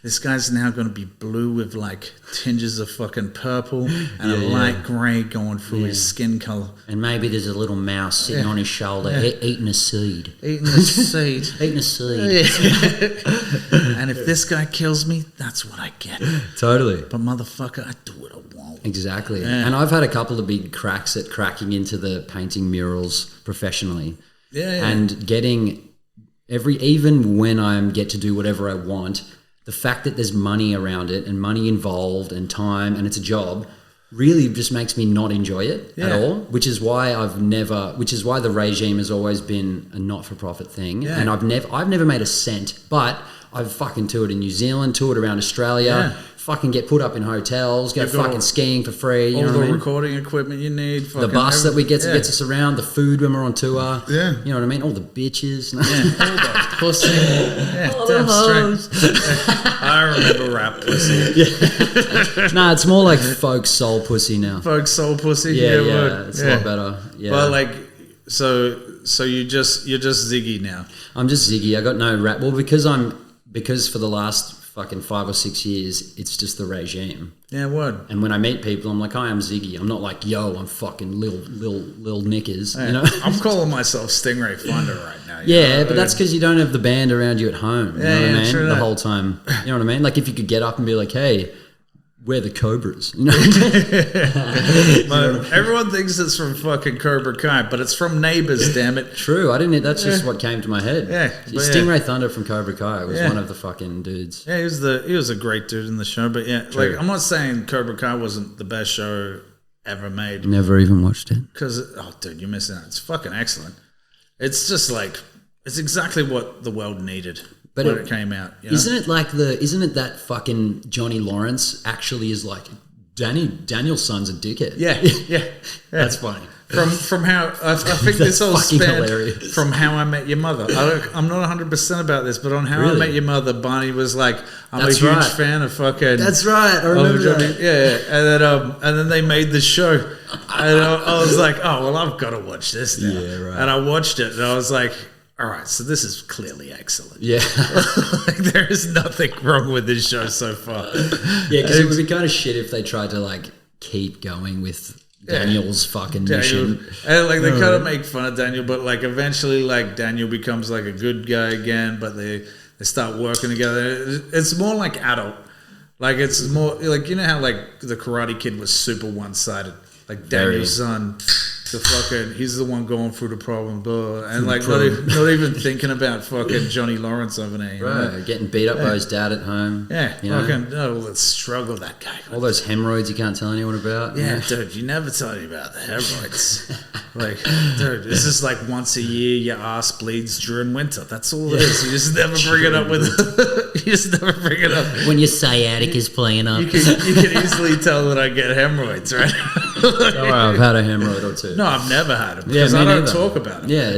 S1: this guy's now going to be blue with like tinges of fucking purple and a light grey going through his skin colour.
S2: And maybe there's a little mouse sitting on his shoulder eating a seed.
S1: Eating a seed.
S2: Eating a seed.
S1: And if this guy kills me, that's what I get.
S2: Totally.
S1: But motherfucker, I do what I want.
S2: Exactly. Yeah. And I've had a couple of big cracks at cracking into the painting murals professionally.
S1: Yeah.
S2: And getting even when I get to do whatever I want, the fact that there's money around it and money involved and time and it's a job really just makes me not enjoy it at all, which is why the regime has always been a not-for-profit thing. Yeah. And I've never made a cent, but I've fucking toured in New Zealand, toured around Australia, fucking get put up in hotels, go fucking skiing for free. You know what I mean?
S1: Recording equipment you need.
S2: The bus that we get gets us around, the food when we're on tour.
S1: Yeah.
S2: You know what I mean? All the bitches.
S1: Yeah. All the pussy. Yeah, damn straight. I remember rap pussy.
S2: Yeah. Nah, it's more like folk soul pussy now.
S1: Folk soul pussy?
S2: Yeah. It's a lot better. Yeah.
S1: But like, so you're just Ziggy now.
S2: I'm just Ziggy. I got no rap. Well, because for the last fucking 5 or 6 years, it's just the regime.
S1: Yeah, word.
S2: And when I meet people, I'm like, hi, I'm Ziggy. I'm not like, yo, I'm fucking Lil Knickers.
S1: Yeah.
S2: You know?
S1: I'm calling myself Stingray Thunder right now.
S2: Yeah, but that's because you don't have the band around you at home. You know what I mean?
S1: True
S2: the
S1: that.
S2: whole time. You know what I mean? Like if you could get up and be like, hey, we're the Cobras. You know?
S1: Everyone thinks it's from fucking Cobra Kai, but it's from Neighbours, damn it.
S2: True. I didn't. That's just what came to my head.
S1: Yeah.
S2: Stingray Thunder from Cobra Kai was one of the fucking dudes.
S1: Yeah, he was a great dude in the show, but
S2: True.
S1: like I'm not saying Cobra Kai wasn't the best show ever made.
S2: Never even watched it.
S1: Because, dude, you're missing out. It's fucking excellent. It's just like, it's exactly what the world needed. But when it came out, you know?
S2: Isn't it that fucking Johnny Lawrence actually is like Daniel's son's a dickhead?
S1: Yeah.
S2: That's funny.
S1: From how I think this all spanned
S2: hilarious.
S1: from How I Met Your Mother. I'm not 100% about this, but on How I Met Your Mother, Barney was like, "I'm a huge fan of fucking."
S2: That's right. I remember that.
S1: Yeah, and then they made the show, and I was like, "Oh well, I've got to watch this now."
S2: Yeah, right.
S1: And I watched it, and I was like, all right, so this is clearly excellent.
S2: Yeah.
S1: Like, there is nothing wrong with this show so far.
S2: Yeah, because it would be kind of shit if they tried to like keep going with Daniel's fucking mission.
S1: And like they kind of make fun of Daniel, but like eventually like Daniel becomes like a good guy again, but they start working together. It's more like adult. Like it's more like, you know how like the Karate Kid was super one-sided. Like Daniel's son, he's the one going through the problem, blah, and like not even thinking about fucking Johnny Lawrence over there,
S2: right? Getting beat up by his dad at home.
S1: Yeah,
S2: you know?
S1: Let's struggle that guy.
S2: All those hemorrhoids you can't tell anyone about.
S1: Yeah, dude, you never tell me about the hemorrhoids. Like, dude, this is like once a year your ass bleeds during winter. That's all it is. You just never bring it up with. You just never bring it up
S2: when your sciatic is playing up.
S1: You can easily tell that I get hemorrhoids, right?
S2: Don't worry, I've had a hemorrhoid or two.
S1: No, I've never had them because I don't talk about them.
S2: Yeah,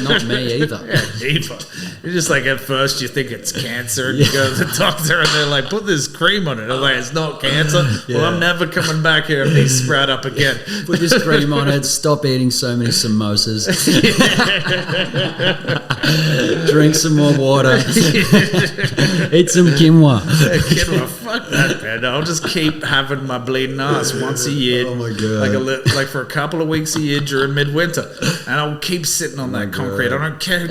S2: not me either.
S1: Either. You're just like, at first you think it's cancer and you go to the doctor and they're like, put this cream on it. I'm like, it's not cancer. Well, I'm never coming back here if these sprout up again.
S2: Put this cream on it. Stop eating so many samosas. Drink some more water. Eat some quinoa.
S1: Quinoa, fuck that, man. I'll just keep having my bleeding ass once a year.
S2: Oh my god!
S1: Like for a couple of weeks a year during midwinter, and I'll keep sitting on that concrete. I don't care.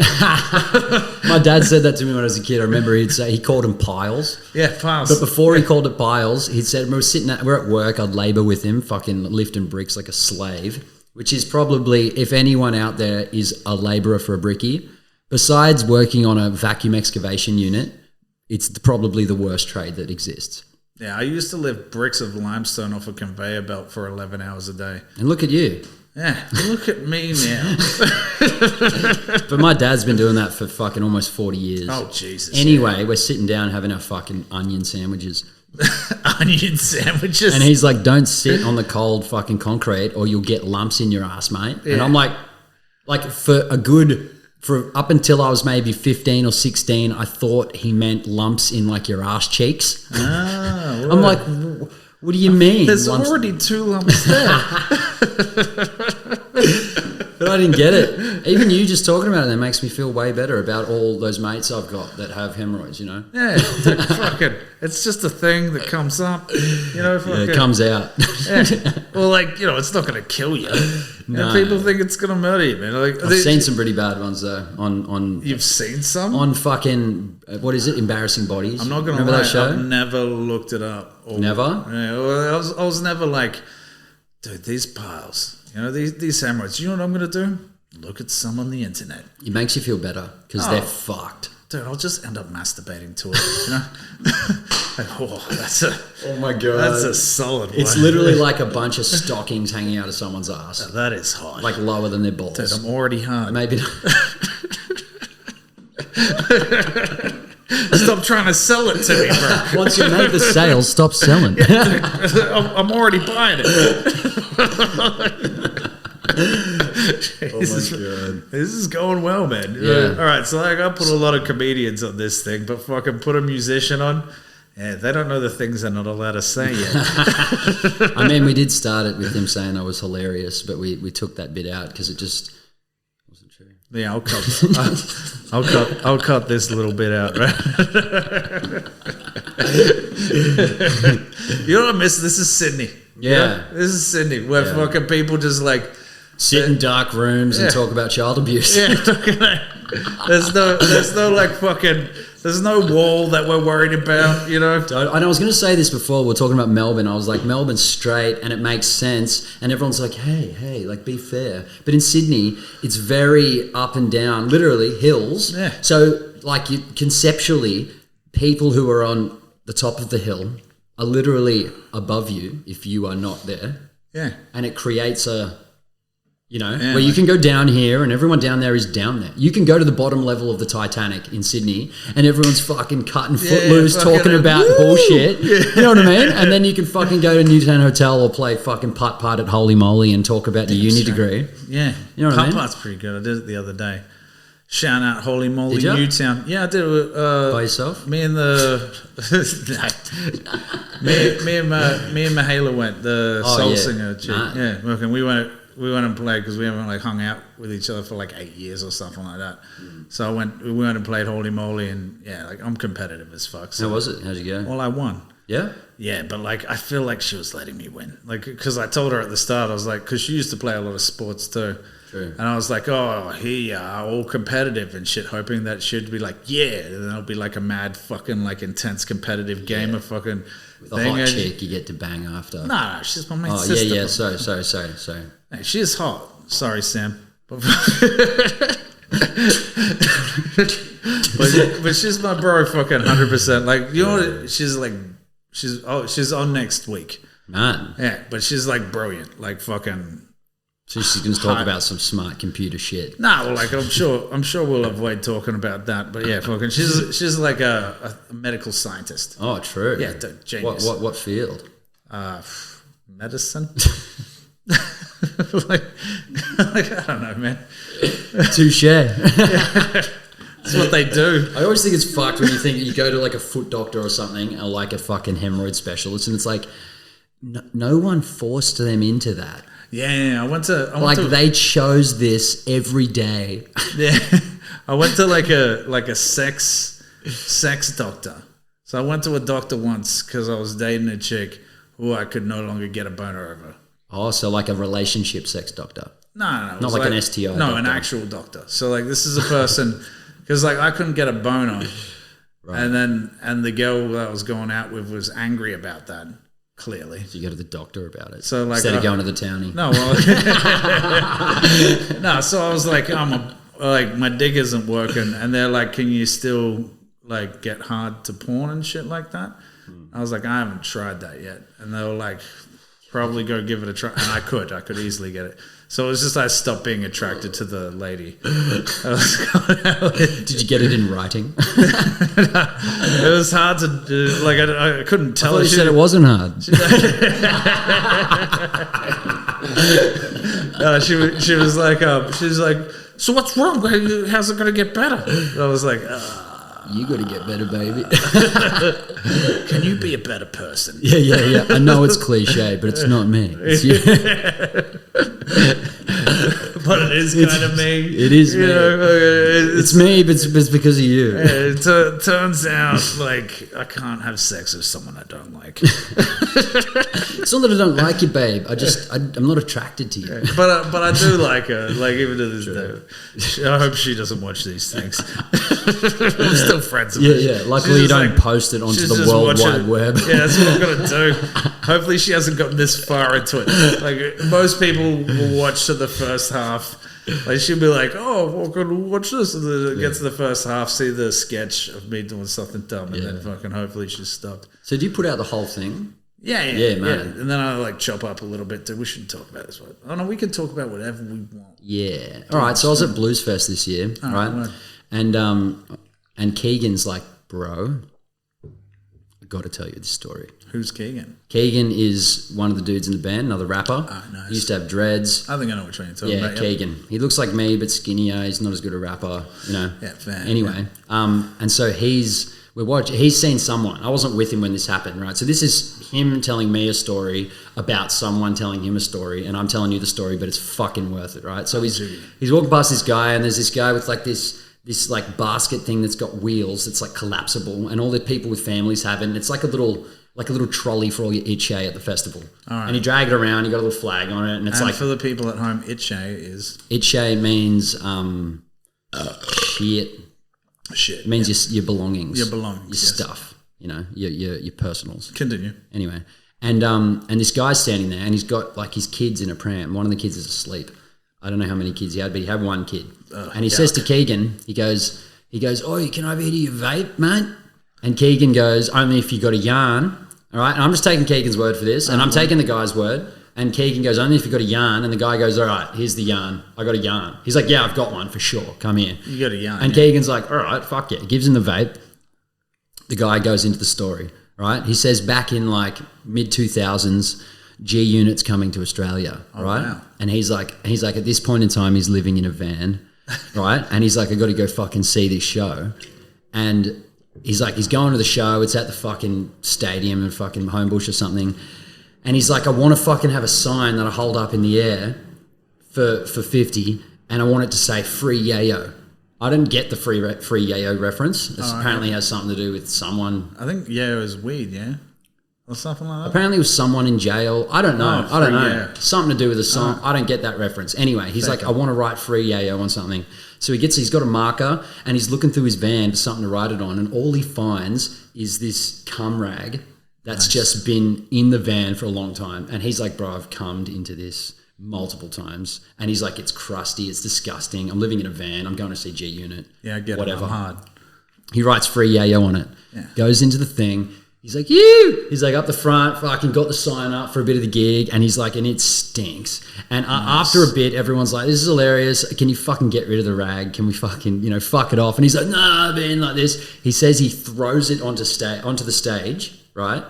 S2: My dad said that to me when I was a kid. I remember he called them piles.
S1: Yeah, piles.
S2: But before he called it piles, he said we're at work. I'd labour with him, fucking lifting bricks like a slave. Which is probably, if anyone out there is a labourer for a brickie, besides working on a vacuum excavation unit, it's probably the worst trade that exists.
S1: Yeah, I used to lift bricks of limestone off a conveyor belt for 11 hours a day.
S2: And look at you.
S1: Yeah, look at me now.
S2: But my dad's been doing that for fucking almost 40 years.
S1: Oh, Jesus.
S2: Anyway, we're sitting down having our fucking onion sandwiches.
S1: Onion sandwiches?
S2: And he's like, don't sit on the cold fucking concrete or you'll get lumps in your ass, mate. Yeah. And I'm like for up until I was maybe 15 or 16, I thought he meant lumps in like your ass cheeks.
S1: Ah,
S2: I'm like, what do you mean?
S1: There's already 2 lumps there.
S2: But I didn't get it. Even you just talking about it, that makes me feel way better about all those mates I've got that have hemorrhoids, you know?
S1: Yeah, fucking, it's just a thing that comes up, you know? Fucking,
S2: Yeah, it comes out.
S1: Yeah. Well, like, you know, it's not going to kill you.
S2: No.
S1: And people think it's going to murder you, man. Like,
S2: I've seen some pretty bad ones, though, on
S1: You've seen some?
S2: on fucking, what is it, Embarrassing Bodies?
S1: I'm not going to
S2: Remember
S1: lie,
S2: that show?
S1: I've never looked it up.
S2: Never?
S1: Yeah, well, I was never like, dude, these piles, you know, these hemorrhoids, you know what I'm going to do? Look at some on the internet.
S2: It makes you feel better because they're fucked.
S1: Dude, I'll just end up masturbating to it, you know? Like,
S2: Oh my God.
S1: That's a solid one.
S2: It's literally like a bunch of stockings hanging out of someone's ass.
S1: That is hot.
S2: Like lower than their balls.
S1: Dude, I'm already hard.
S2: Maybe.
S1: Stop trying to sell it to me, bro.
S2: Once you make the sale, stop selling.
S1: I'm already buying it. This is going well, man.
S2: Yeah.
S1: All right, so like I put a lot of comedians on this thing, but fucking put a musician on. Yeah, they don't know the things they're not allowed to say yet.
S2: I mean, we did start it with him saying I was hilarious, but we took that bit out because it just wasn't true.
S1: Yeah, I'll cut this little bit out, right? You know what I miss? This is Sydney.
S2: Yeah.
S1: You know? This is Sydney, where fucking people just like
S2: sit in dark rooms and talk about child abuse.
S1: Yeah, there's no like fucking. There's no wall that we're worried about, you know.
S2: I was going to say this before. We're talking about Melbourne. I was like, Melbourne's straight, and it makes sense. And everyone's like, hey, like, be fair. But in Sydney, it's very up and down, literally hills.
S1: Yeah.
S2: So, like, conceptually, people who are on the top of the hill are literally above you if you are not there.
S1: Yeah.
S2: And it creates where you can go down here and everyone down there is down there. You can go to the bottom level of the Titanic in Sydney and everyone's fucking cutting footloose talking about bullshit. Yeah. You know what I mean? And then you can fucking go to Newtown Hotel or play fucking putt-putt at Holy Moly and talk about your uni degree.
S1: Yeah.
S2: You know what I mean?
S1: Putt-putt's pretty good. I did it the other day. Shout out Holy Moly
S2: Did you?
S1: Newtown. Yeah, I did it
S2: By yourself?
S1: Me and Mihaela went, the soul singer chick.
S2: Nah.
S1: Yeah, we went and played because we haven't like hung out with each other for like 8 years or something like that. So we went and played Holy Moly, and yeah, like I'm competitive as fuck. So.
S2: How was it? How'd you go?
S1: Well, I won.
S2: Yeah?
S1: Yeah, but like I feel like she was letting me win. Like, because I told her at the start, I was like, because she used to play a lot of sports too.
S2: True.
S1: And I was like, oh, here you are, all competitive and shit, hoping that she'd be like, yeah. And then it'll be like a mad fucking like intense competitive game of fucking
S2: With a hot chick you get to bang after.
S1: No, she's my mate's
S2: Oh,
S1: sister.
S2: yeah. So.
S1: Hey, she is hot. Sorry, Sam. But she's my bro fucking 100%. Like, you know what? She's like, she's on next week.
S2: Man.
S1: Yeah, but she's like brilliant. Like fucking...
S2: So she's going to talk about some smart computer shit.
S1: Nah, well, like I'm sure we'll avoid talking about that. But yeah, fucking, she's like a medical scientist.
S2: Oh, true.
S1: Yeah, genius.
S2: What field?
S1: Medicine. like, I don't know, man.
S2: Touche.
S1: That's what they do.
S2: I always think it's fucked when you think you go to like a foot doctor or something, or like a fucking hemorrhoid specialist, and it's like no one forced them into that.
S1: Yeah, I went to
S2: they chose this every day.
S1: Yeah, I went to like a sex doctor. So I went to a doctor once because I was dating a chick who I could no longer get a boner over.
S2: Oh, so like a relationship sex doctor?
S1: No.
S2: Not like an STI.
S1: No, an actual doctor. So like this is a person because like I couldn't get a boner, right. And the girl that I was going out with was angry about that. Clearly.
S2: So you go to the doctor about it.
S1: So like
S2: instead of going to the townie.
S1: No, well, no. So I was like, my dick isn't working, and they're like, can you still like get hard to porn and shit like that? I was like, I haven't tried that yet, and they were like, probably go give it a try, and I could easily get it. So it was just I stopped being attracted to the lady.
S2: Did you get it in writing?
S1: It was hard to do. Like I couldn't tell.
S2: You said it wasn't hard.
S1: No, she was like, so what's wrong? How's it gonna get better? I was like,
S2: you got to get better, baby.
S1: Can you be a better person?
S2: Yeah. I know it's cliche, but it's not me. It's you.
S1: but it is kind of me.
S2: It is me. It's me, but it's because of you.
S1: Yeah, it turns out like I can't have sex with someone I don't like.
S2: It's not that I don't like you, babe. I'm not attracted to you.
S1: But I do like her. Like even to this day. I hope she doesn't watch these things. I'm still friends with her.
S2: Yeah. Luckily, you don't post it onto the World Wide Web.
S1: Yeah, that's what I'm gonna do. Hopefully, she hasn't gotten this far into it. Like most people will watch to the first half. Like she'll be like, "Oh, we're gonna watch this," and then it gets to the first half, see the sketch of me doing something dumb, and then fucking hopefully she's stopped.
S2: So do you put out the whole thing?
S1: Yeah, man.
S2: Yeah.
S1: And then I like chop up a little bit. We shouldn't talk about this one. Oh no, we can talk about whatever we want.
S2: Yeah. All right. So I was at Blues Fest this year, right? And Keegan's like, bro, I got to tell you this story.
S1: Who's Keegan?
S2: Keegan is one of the dudes in the band, another rapper.
S1: Oh, nice.
S2: He used to have dreads.
S1: I think I know which one you're talking about.
S2: Yeah, Keegan. He looks like me, but skinnier. He's not as good a rapper, you know.
S1: Yeah, fair.
S2: Anyway, and so he's seen someone. I wasn't with him when this happened, right? So this is him telling me a story about someone telling him a story, and I'm telling you the story, but it's fucking worth it, right? So he's walking past this guy, and there's this guy with like this like basket thing that's got wheels that's like collapsible, and all the people with families have it, and it's like a little trolley for all your itche at the festival. Right. And he dragged it around, he got a little flag on it, and it's like...
S1: for the people at home, itche is...
S2: Itche means shit.
S1: Shit.
S2: It means your belongings.
S1: Your belongings,
S2: your stuff, you know, your personals.
S1: Continue.
S2: Anyway, and this guy's standing there, and he's got like his kids in a pram. One of the kids is asleep. I don't know how many kids he had, but he had one kid. And he says to Keegan, he goes, "Oh, can I be to your vape, mate?" And Keegan goes, "Only if you got a yarn." All right, and I'm just taking Keegan's word for this, and I'm taking the guy's word. And Keegan goes, "Only if you got a yarn." And the guy goes, "All right, here's the yarn. I got a yarn." He's like, "Yeah, I've got one for sure. Come here."
S1: You got a yarn.
S2: And Keegan's like, "All right, fuck yeah." He gives him the vape. The guy goes into the story, right? He says back in like mid-2000s, G Unit's coming to Australia, right?
S1: Wow.
S2: And he's like, at this point in time, he's living in a van, right? And he's like, "I got to go fucking see this show." And he's like, he's going to the show. It's at the fucking stadium in fucking Homebush or something. And he's like, "I want to fucking have a sign that I hold up in the air for 50, and I want it to say free yayo." I didn't get the free yayo reference. This apparently has something to do with someone.
S1: I think yayo is weed, yeah? Or something like that.
S2: Apparently it was someone in jail. I don't know. I don't know.
S1: Yeah.
S2: Something to do with a song. I don't get that reference. Anyway, he's like, "I want to write free yayo on something." So he's got a marker, and he's looking through his van for something to write it on, and all he finds is this cum rag that's just been in the van for a long time. And he's like, "Bro, I've cummed into this multiple times." And he's like, "It's crusty, it's disgusting. I'm living in a van. I'm going to see G Unit."
S1: Yeah, I get
S2: whatever.
S1: it. I'm hard.
S2: He writes free yayo on it. Yeah. Goes into the thing. He's like, "You!" He's like up the front, fucking got the sign up for a bit of the gig, and he's like, and it stinks. And after a bit, everyone's like, "This is hilarious. Can you fucking get rid of the rag? Can we fucking, fuck it off?" And he's like, "Nah, man, like this." He says he throws it onto the stage, right?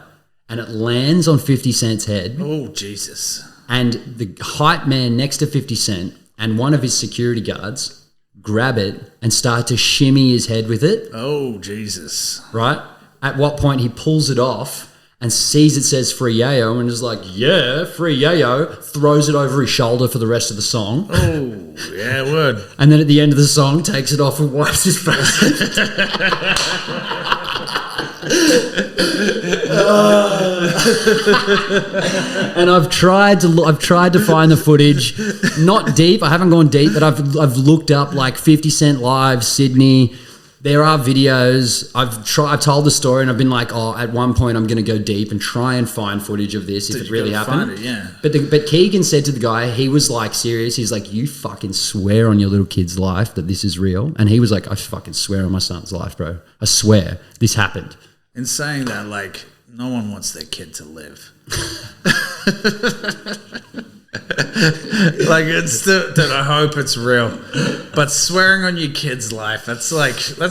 S2: And it lands on 50 Cent's head.
S1: Oh, Jesus.
S2: And the hype man next to 50 Cent and one of his security guards grab it and start to shimmy his head with it.
S1: Oh, Jesus.
S2: Right? At what point he pulls it off and sees it says free yayo and is like, "Yeah, free yayo," throws it over his shoulder for the rest of the song.
S1: Oh, yeah, word.
S2: And then at the end of the song, takes it off and wipes his face. And I've tried to find the footage, not deep. I haven't gone deep, but I've looked up like 50 Cent live Sydney. There are videos. I've told the story, and I've been like, "Oh, at one point I'm going to go deep and try and find footage of this if it really happened."
S1: Find it, yeah.
S2: But Keegan said to the guy, he was like serious. He's like, "You fucking swear on your little kid's life that this is real?" And he was like, "I fucking swear on my son's life, bro. I swear this happened."
S1: In saying that, like, no one wants their kid to live. Like, it's dude, I hope it's real. But swearing on your kid's life, that's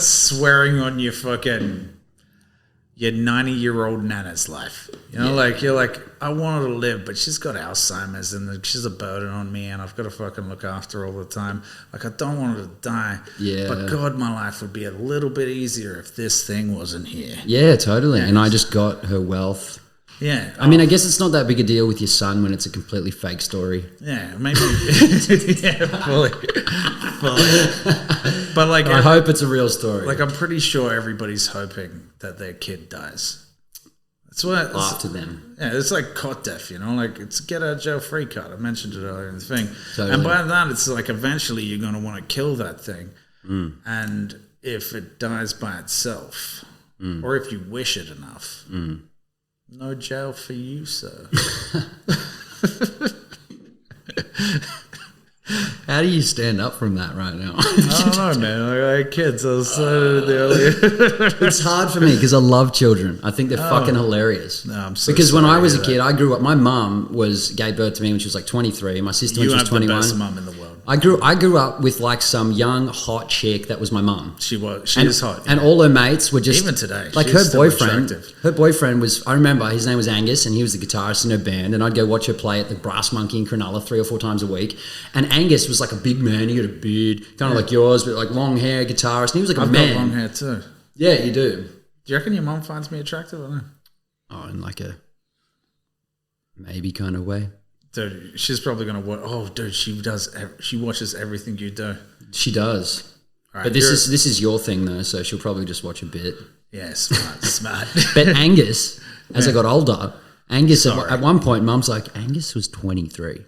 S1: swearing on your 90-year-old nana's life. Like, you're like, "I want her to live, but she's got Alzheimer's and she's a burden on me, and I've got to fucking look after her all the time. Like, I don't want her to die.
S2: Yeah.
S1: But God, my life would be a little bit easier if this thing wasn't here."
S2: Yeah, totally. And I just got her wealth
S1: Yeah.
S2: I mean, I guess it's not that big a deal with your son when it's a completely fake story.
S1: Yeah, maybe. Yeah, fully. But like,
S2: I hope it's a real story.
S1: Like, I'm pretty sure everybody's hoping that their kid dies. That's what.
S2: After them.
S1: Yeah, it's like cot death, you know? Like, it's get out of jail free card. I mentioned it earlier in the thing.
S2: Totally.
S1: And by that, it's like eventually you're going to want to kill that thing. And if it dies by itself, or if you wish it enough, no jail for you, sir.
S2: How do you stand up from that right now?
S1: I don't know, man. Like, I had kids. I was so earlier.
S2: It's hard for me because I love children. I think they're fucking hilarious.
S1: No, I'm so
S2: because when
S1: sorry
S2: I was
S1: to
S2: a
S1: hear
S2: kid, I grew up. My mum gave birth to me when she was like 23. My sister when she was 21.
S1: You have the best mum in the world.
S2: I grew up with like some young hot chick that was my mum.
S1: She is hot.
S2: And all her mates were just
S1: even today.
S2: Like
S1: she's
S2: her boyfriend was, I remember his name was Angus and he was the guitarist in her band, and I'd go watch her play at the Brass Monkey in Cronulla 3 or 4 times a week. And Angus was like a big man, he had a beard, kind of like yours, but like long hair, guitarist, and he was like a man.
S1: I've got long hair too.
S2: Yeah, you do.
S1: Do you reckon your mum finds me attractive or no?
S2: Oh, in like a maybe kind of way.
S1: Dude, she's probably going to watch. Oh, dude, she watches everything you do.
S2: She does.
S1: Right,
S2: but this is your thing though, so she'll probably just watch a bit.
S1: Yeah, smart.
S2: But Angus, as I got older, at one point, Mum's like, Angus was 23.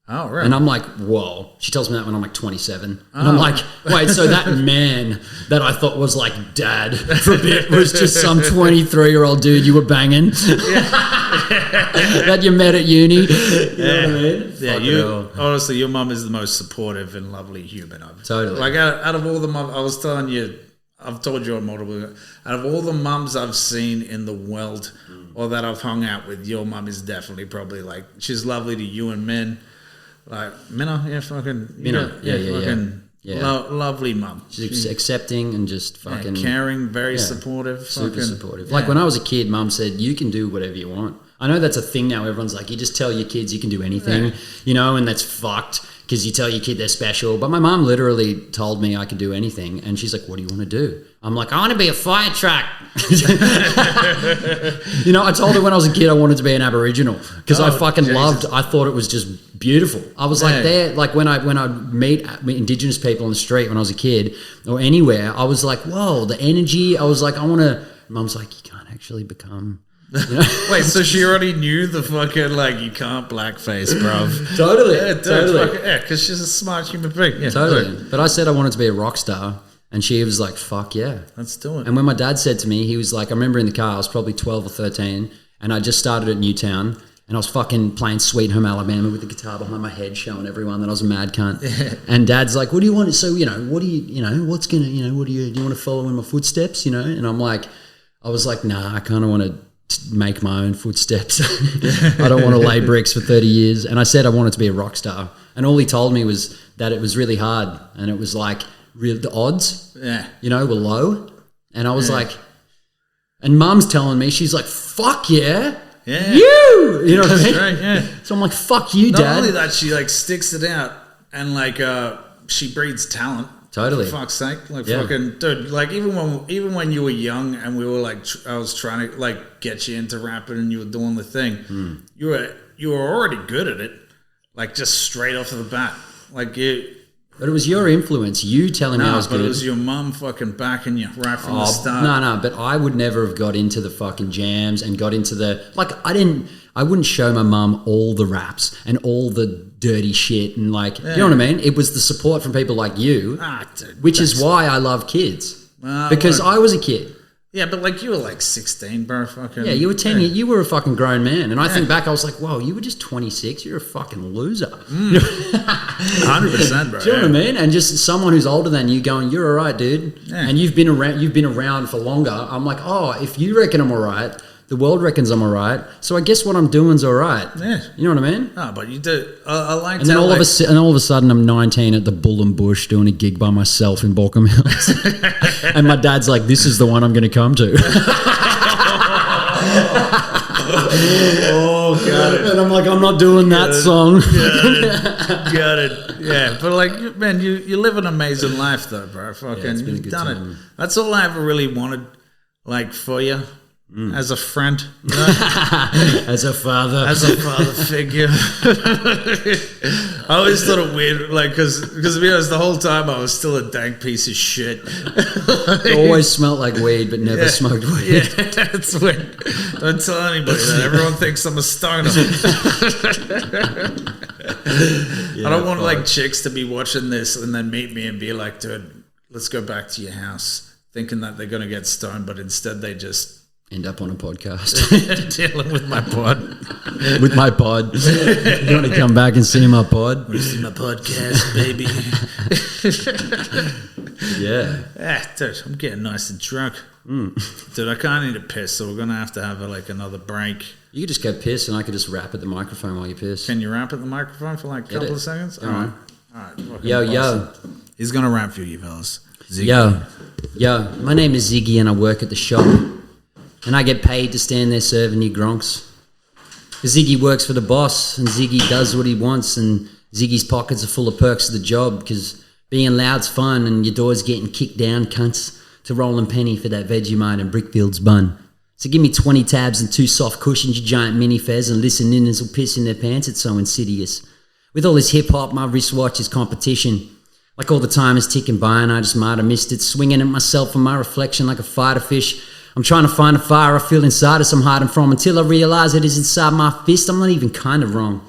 S1: Oh, right.
S2: And I'm like, whoa. She tells me that when I'm like 27. And I'm like, wait, so that man that I thought was like dad for a bit was just some 23-year-old dude you were banging that you met at uni. You know what I mean?
S1: Yeah, honestly, your mum is the most supportive and lovely human I've
S2: totally.
S1: Like out of all the mums, I was telling you, I've told you on multiple, out of all the mums I've seen in the world or that I've hung out with, your mum is definitely probably like, she's lovely to you and men. Like Minna, yeah, fucking
S2: Minna, yeah.
S1: Lovely mum.
S2: She's accepting and just fucking
S1: caring, very supportive,
S2: super supportive. Like when I was a kid, Mum said, "You can do whatever you want." I know that's a thing now. Everyone's like, you just tell your kids you can do anything, you know, and that's fucked because you tell your kid they're special. But my mum literally told me I could do anything, and she's like, "What do you want to do?" I'm like, "I want to be a fire truck." You know, I told her when I was a kid I wanted to be an Aboriginal because I fucking loved. I thought it was just beautiful. I was like when I meet Indigenous people on the street when I was a kid or anywhere, I was like, whoa, the energy. I was like, I want to. Mum's like, you can't actually become. You know?
S1: Wait, so she already knew the fucking like you can't blackface, bruv.
S2: Totally,
S1: totally. Because she's a smart human being. Yeah,
S2: totally. But I said I wanted to be a rock star. And she was like, fuck yeah.
S1: Let's do it.
S2: And when my dad said to me, he was like, I remember in the car, I was probably 12 or 13, and I just started at Newtown, and I was fucking playing Sweet Home Alabama with the guitar behind my head, showing everyone that I was a mad cunt. Yeah. And Dad's like, what do you want? So, you know, what do you want to follow in my footsteps, you know? And I was like, nah, I kind of want to make my own footsteps. I don't want to lay bricks for 30 years. And I said I wanted to be a rock star. And all he told me was that it was really hard, and it was like, the odds, you know, were low. And I was like, and Mum's telling me, she's like, fuck yeah. You know what I mean?
S1: Right, yeah.
S2: So I'm like, fuck you, Dad.
S1: Not only that, she like sticks it out and like she breeds talent.
S2: Totally.
S1: For fuck's sake. Like fucking dude, like even when you were young and we were like I was trying to like get you into rapping and you were doing the thing, you were already good at it. Like just straight off of the bat. Like
S2: But it was your influence, you telling me I was good.
S1: No, but it was your mum fucking backing you right from the start.
S2: No, but I would never have got into the fucking jams and got into the... Like, I wouldn't show my mum all the raps and all the dirty shit and like... You know what I mean? It was the support from people like you,
S1: dude,
S2: which is why I love kids. Because I was a kid.
S1: Yeah, but like you were like 16, bro. Fucking
S2: you were 10. Yeah. You were a fucking grown man, and I think back, I was like, "Whoa, you were just 26. You're a fucking loser."
S1: 100%, bro.
S2: Do you know what I mean? And just someone who's older than you going, "You're all right, dude," and you've been around for longer. I'm like, "Oh, if you reckon I'm all right, the world reckons I'm all right. So I guess what I'm doing's all right."
S1: Yeah,
S2: you know what I mean?
S1: No, but you do. I like.
S2: And then all of a sudden, I'm 19 at the Bull and Bush doing a gig by myself in Borkham Hills, and my dad's like, "This is the one I'm going to come to."
S1: Oh, got it.
S2: And I'm like, I'm not doing that song.
S1: Got it. Yeah, but like, man, you live an amazing life though, bro. Fucking, you've done it. That's all I ever really wanted, like, for you. as a friend, you know?
S2: As a father
S1: figure. I always thought it weird, like, because to be honest, the whole time I was still a dank piece of shit.
S2: It always smelled like weed, but never smoked weed.
S1: Yeah, that's weird. Don't tell anybody that. Everyone thinks I'm a stoner. I don't want like chicks to be watching this and then meet me and be like, dude, let's go back to your house, thinking that they're going to get stoned, but instead they just
S2: end up on a podcast.
S1: Dealing with my pod.
S2: With my pod. You want to come back and see my pod?
S1: Want to see my podcast, baby?
S2: Yeah.
S1: Dude, I'm getting nice and drunk. Dude, I can't need a piss, so we're going to have like another break.
S2: You could just go piss and I could just rap at the microphone while you piss.
S1: Can you rap at the microphone for like a couple of seconds? All right.
S2: Yo.
S1: He's going to rap for you, fellas.
S2: Ziggy. Yo. My name is Ziggy and I work at the shop. And I get paid to stand there serving you gronks. Ziggy works for the boss and Ziggy does what he wants and Ziggy's pockets are full of perks of the job because being loud's fun and your door's getting kicked down, cunts, to rolling penny for that Vegemite and Brickfield's bun. So give me 20 tabs and 2 soft cushions, you giant mini fez, and listen in as will piss in their pants. It's so insidious. With all this hip-hop, my wristwatch is competition. Like all the time is ticking by and I just might have missed it. Swinging at myself and my reflection like a fighter fish. I'm trying to find a fire I feel inside us I'm hiding from until I realise it is inside my fist. I'm not even kind of wrong.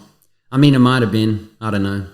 S2: I mean, it might have been. I don't know.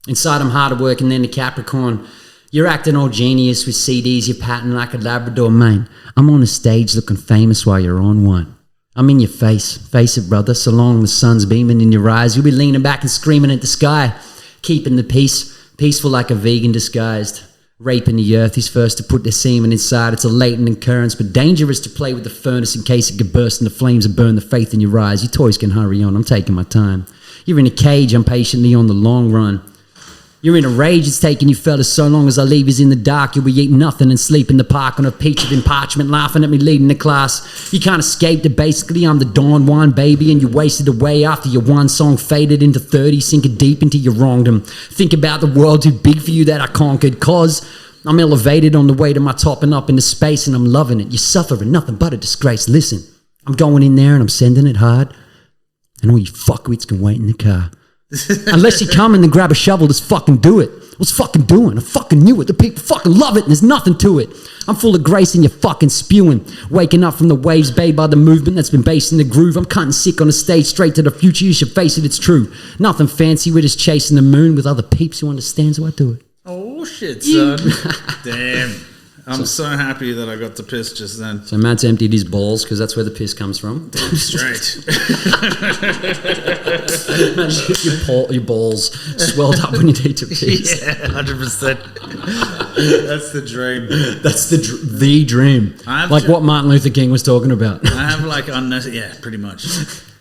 S2: Inside I'm hard at work and then the Capricorn. You're acting all genius with CDs, you're patting like a Labrador, mate. I'm on the stage looking famous while you're on one. I'm in your face. Face it, brother. So long the sun's beaming in your eyes, you'll be leaning back and screaming at the sky. Keeping the peace. Peaceful like a vegan disguised. Raping the earth, he's first to put their semen inside. It's a latent occurrence, but dangerous to play with the furnace in case it could burst into flames and burn the faith in your eyes. Your toys can hurry on, I'm taking my time. You're in a cage, I'm patiently on the long run. You're in a rage, it's taking you fellas so long as I leave you in the dark. You'll be eating nothing and sleep in the park on a peach in parchment, laughing at me leading the class. You can't escape it, basically I'm the Dawn Wine baby, and you wasted away after your one song faded into 30, sinking deep into your wrongdom. Think about the world too big for you that I conquered, cause I'm elevated on the way to my top and up into space and I'm loving it. You're suffering, nothing but a disgrace. Listen, I'm going in there and I'm sending it hard, and all you fuckwits can wait in the car. Unless you come and then grab a shovel, just fucking do it. What's fucking doing? I fucking knew it. The people fucking love it and there's nothing to it. I'm full of grace and you're fucking spewing. Waking up from the waves bathed by the movement that's been based in the groove. I'm cutting sick on the stage straight to the future. You should face it, it's true. Nothing fancy, we're just chasing the moon with other peeps who understand, so I do it.
S1: Oh shit, son. Damn. I'm so happy that I got to piss just then.
S2: So Matt's emptied his balls because that's where the piss comes from.
S1: Damn straight.
S2: your balls swelled up when you need to piss.
S1: Yeah, 100%. That's the dream.
S2: That's the dream. Like what Martin Luther King was talking about.
S1: I have like yeah, pretty much.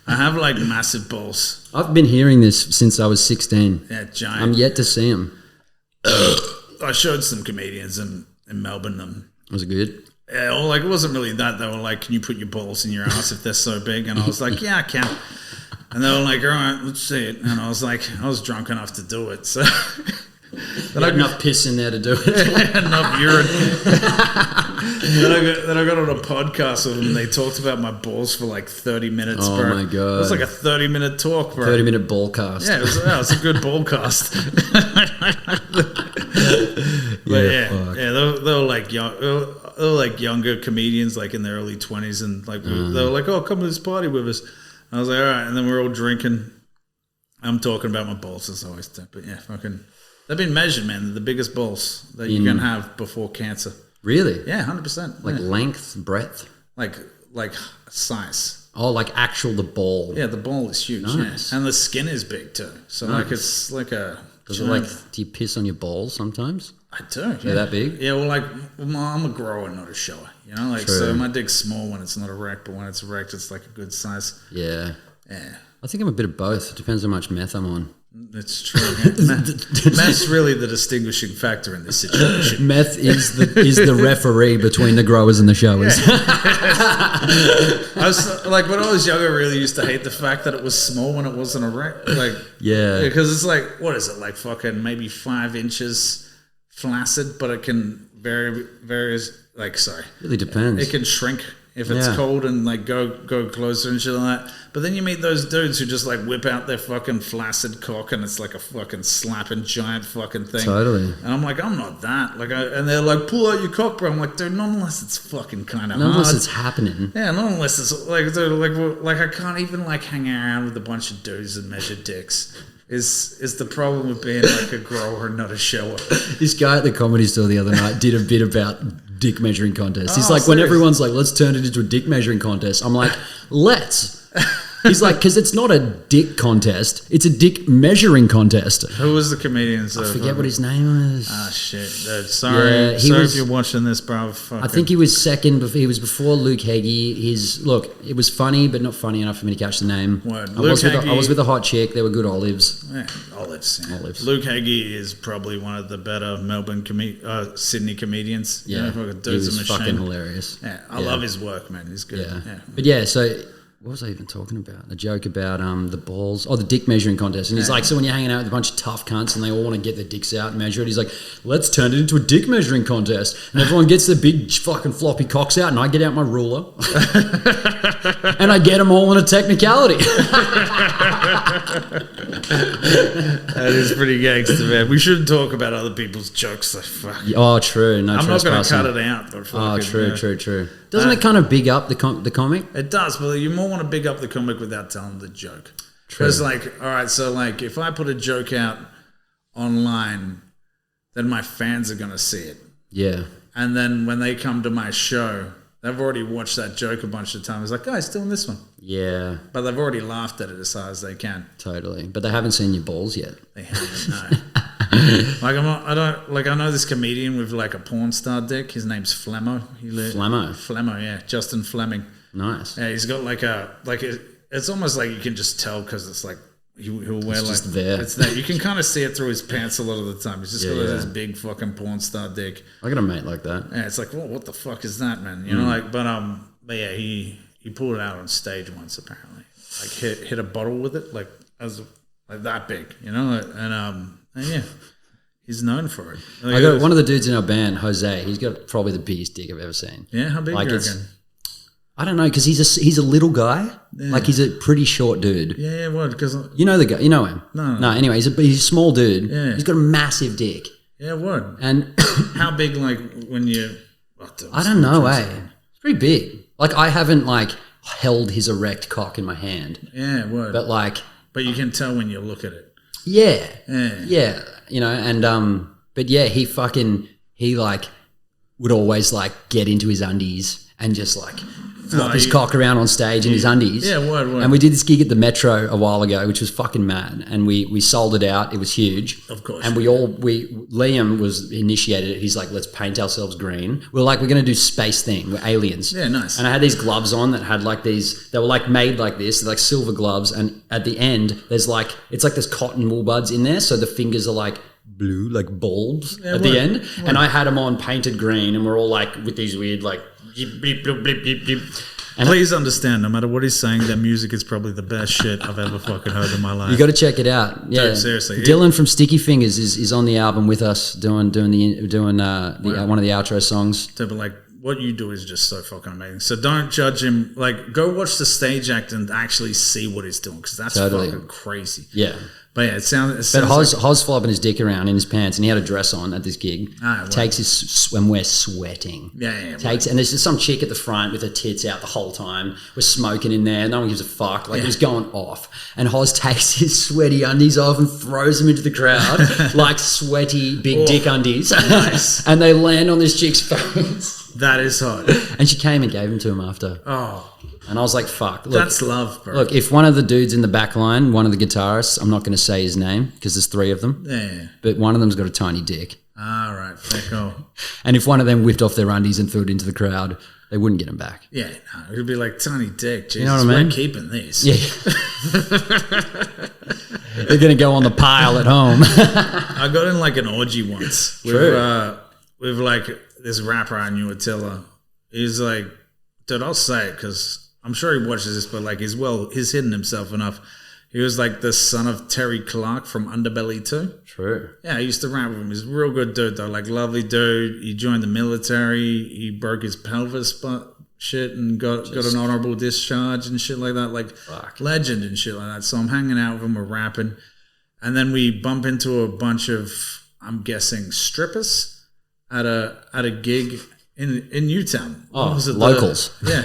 S1: I have like massive balls.
S2: I've been hearing this since I was 16.
S1: Yeah, giant.
S2: I'm yet to see them.
S1: I showed some comedians in Melbourne them.
S2: Was it good?
S1: Yeah, well, like it wasn't really that. They were like, "Can you put your balls in your ass if they're so big?" And I was like, "Yeah, I can." And they were like, "All right, let's see it." And I was like, I was drunk enough to do it, so
S2: then I had enough piss in there to do it.
S1: Enough urine. then I got on a podcast with them. They talked about my balls for like 30 minutes.
S2: Oh
S1: bro.
S2: my god!
S1: It was like a 30-minute talk, bro.
S2: 30-minute ball cast.
S1: Yeah, it was a good ball cast. But yeah, they were like young. They were like younger comedians, like in their early 20s, and like they were like, "Oh, come to this party with us." And I was like, "All right," and then we're all drinking. I'm talking about my balls as I always do, but yeah, fucking, they've been measured, man. They're the biggest balls that you can have before cancer.
S2: Really?
S1: Yeah, 100%.
S2: Like length, breadth,
S1: like size.
S2: Oh, like the ball.
S1: Yeah, the ball is huge.
S2: Nice.
S1: Yeah. And the skin is big too. So like it's like a.
S2: Does it like? Do you piss on your balls sometimes?
S1: I do. Yeah.
S2: They're that big?
S1: Yeah. Well, like I'm a grower, not a shower. You know, like so my dick's small when it's not erect, but when it's erect, it's like a good size.
S2: Yeah.
S1: Yeah.
S2: I think I'm a bit of both. It depends how much meth I'm on.
S1: That's true. Yeah. Meth's really the distinguishing factor in this situation.
S2: Meth is the referee between the growers and the showers.
S1: Yeah. I was like, when I was younger, I really used to hate the fact that it was small when it wasn't erect. Like,
S2: yeah,
S1: because it's like, what is it, like fucking maybe 5 inches flaccid, but it can vary. Like, sorry,
S2: really depends.
S1: It can shrink if it's
S2: Yeah.
S1: cold and like go closer and shit like that. But then you meet those dudes who just like whip out their fucking flaccid cock and it's like a fucking slapping giant fucking thing.
S2: Totally.
S1: And I'm like, I'm not that. Like, and they're like, pull out your cock, bro. I'm like, dude, not unless it's fucking kind of hard.
S2: Not unless it's happening.
S1: Yeah, not unless it's like, dude, like I can't even like hang around with a bunch of dudes and measure dicks. Is the problem with being like a grower, not a shower.
S2: This guy at the Comedy Store the other night did a bit about dick measuring contests. He's like,
S1: serious?
S2: when everyone's like, let's turn it into a dick measuring contest. I'm like, let's. He's like, because it's not a dick contest. It's a dick measuring contest.
S1: Who was the comedian?
S2: I forget what his name was.
S1: Ah, shit. Sorry.
S2: Yeah,
S1: Sorry if you're watching this, bro.
S2: I think he was second. He was before Luke Heggie. Look, it was funny, but not funny enough for me to catch the name.
S1: Word.
S2: I was with a hot chick. They were good olives.
S1: Yeah, olives. Yeah.
S2: Olives.
S1: Luke Heggie is probably one of the better Melbourne, Sydney comedians.
S2: Yeah,
S1: You know,
S2: he
S1: dude's a
S2: was
S1: machine.
S2: fucking hilarious.
S1: Yeah, I love his work, man. He's good.
S2: Yeah. But yeah, so what was I even talking about? A joke about the balls. Oh, the dick measuring contest. And he's like, so when you're hanging out with a bunch of tough cunts and they all want to get their dicks out and measure it, he's like, let's turn it into a dick measuring contest. And everyone gets their big fucking floppy cocks out and I get out my ruler and I get them all in a technicality.
S1: That is pretty gangster, man. We shouldn't talk about other people's jokes. Like, fuck.
S2: Oh, true. No
S1: I'm not going to
S2: trespassing.
S1: cut it out. But
S2: Oh,
S1: fucking,
S2: true. Doesn't it kind of big up the comic?
S1: It does, but you more want to big up the comic without telling the joke. Because, like, all right, so, like, if I put a joke out online, then my fans are going to see it.
S2: Yeah.
S1: And then when they come to my show, they've already watched that joke a bunch of times. Like, guys, doing this one.
S2: Yeah.
S1: But they've already laughed at it as hard as they can.
S2: Totally. But they haven't seen your balls yet.
S1: They haven't, no. Like, I know this comedian with, like, a porn star dick. His name's Flemmo. Flemmo, yeah. Justin Fleming.
S2: Nice.
S1: Yeah, he's got it's almost like you can just tell because it's like he'll wear
S2: It's just there.
S1: It's there. You can kind of see it through his pants a lot of the time. He's just got this
S2: yeah.
S1: big fucking porn star dick.
S2: I got a mate like that.
S1: Yeah, it's like, well, what the fuck is that, man? You know, like, but yeah, he pulled it out on stage once apparently. Like hit a bottle with it, like that big, you know, and yeah. He's known for it. Like,
S2: I got one of the dudes in our band, Jose. He's got probably the biggest dick I've ever seen.
S1: Yeah, how big
S2: like
S1: do you reckon?
S2: I don't know, because he's a little guy.
S1: Yeah.
S2: Like he's a pretty short dude.
S1: Yeah, what? Because
S2: you know the guy. You know him.
S1: No.
S2: Anyway, he's a small dude.
S1: Yeah.
S2: He's got a massive dick.
S1: Yeah, what?
S2: And
S1: how big? Like when you?
S2: I don't know. It's pretty big. Like I haven't like held his erect cock in my hand.
S1: Yeah, what?
S2: But
S1: you can tell when you look at it.
S2: Yeah.
S1: Yeah.
S2: You know, and but yeah, he like would always like get into his undies and just like flop his cock around on stage in his undies.
S1: Yeah, word.
S2: And we did this gig at the Metro a while ago, which was fucking mad. And we sold it out. It was huge.
S1: Of course.
S2: And Liam was initiated it. He's like, let's paint ourselves green. We're like, we're going to do space thing. We're aliens.
S1: Yeah, nice.
S2: And I had these gloves on that had like these, they were like made like this, like silver gloves. And at the end, it's like there's cotton wool buds in there. So the fingers are like blue, like bulbs at the end. And I had them on painted green and we're all like with these weird like beep, beep, beep, beep, beep, beep. And
S1: please understand, no matter what he's saying, that music is probably the best shit I've ever fucking heard in my life.
S2: You got to check it out. Yeah,
S1: dude, seriously.
S2: Dylan from Sticky Fingers is on the album with us doing one of the outro songs.
S1: Dude, but like what you do is just so fucking amazing. So don't judge him. Like go watch the stage act and actually see what he's doing because that's fucking crazy.
S2: Yeah.
S1: But yeah, it sounds
S2: But Hoz flopping his dick around in his pants, and he had a dress on at this gig. Takes his when we're sweating.
S1: Yeah.
S2: And there's just some chick at the front with her tits out the whole time. We're smoking in there. No one gives a fuck. Like it was going off. And Hoz takes his sweaty undies off and throws them into the crowd like sweaty big dick undies.
S1: Nice.
S2: And they land on this chick's face.
S1: That is hot.
S2: And she came and gave them to him after.
S1: Oh.
S2: And I was like, fuck. Look,
S1: that's love, bro.
S2: Look, if one of the dudes in the back line, one of the guitarists, I'm not going to say his name because there's three of them.
S1: Yeah.
S2: But one of them's got a tiny dick.
S1: All right. Fair call.
S2: And if one of them whipped off their undies and threw it into the crowd, they wouldn't get him back.
S1: Yeah. No, it would be like tiny dick. Jesus,
S2: you know what I mean?
S1: We're keeping these.
S2: Yeah. They're going to go on the pile at home.
S1: I got in like an orgy once with like this rapper I knew, Attila. He's like, dude, I'll say it because I'm sure he watches this, but like he's hidden himself enough. He was like the son of Terry Clark from Underbelly 2.
S2: True.
S1: Yeah, I used to rap with him. He's a real good dude though, like lovely dude. He joined the military. He broke his pelvis, but shit and got an honorable discharge and shit like that. Like, legend and shit like that. So I'm hanging out with him, we're rapping. And then we bump into a bunch of, I'm guessing, strippers at a gig in Newtown.
S2: Oh, locals.
S1: Yeah.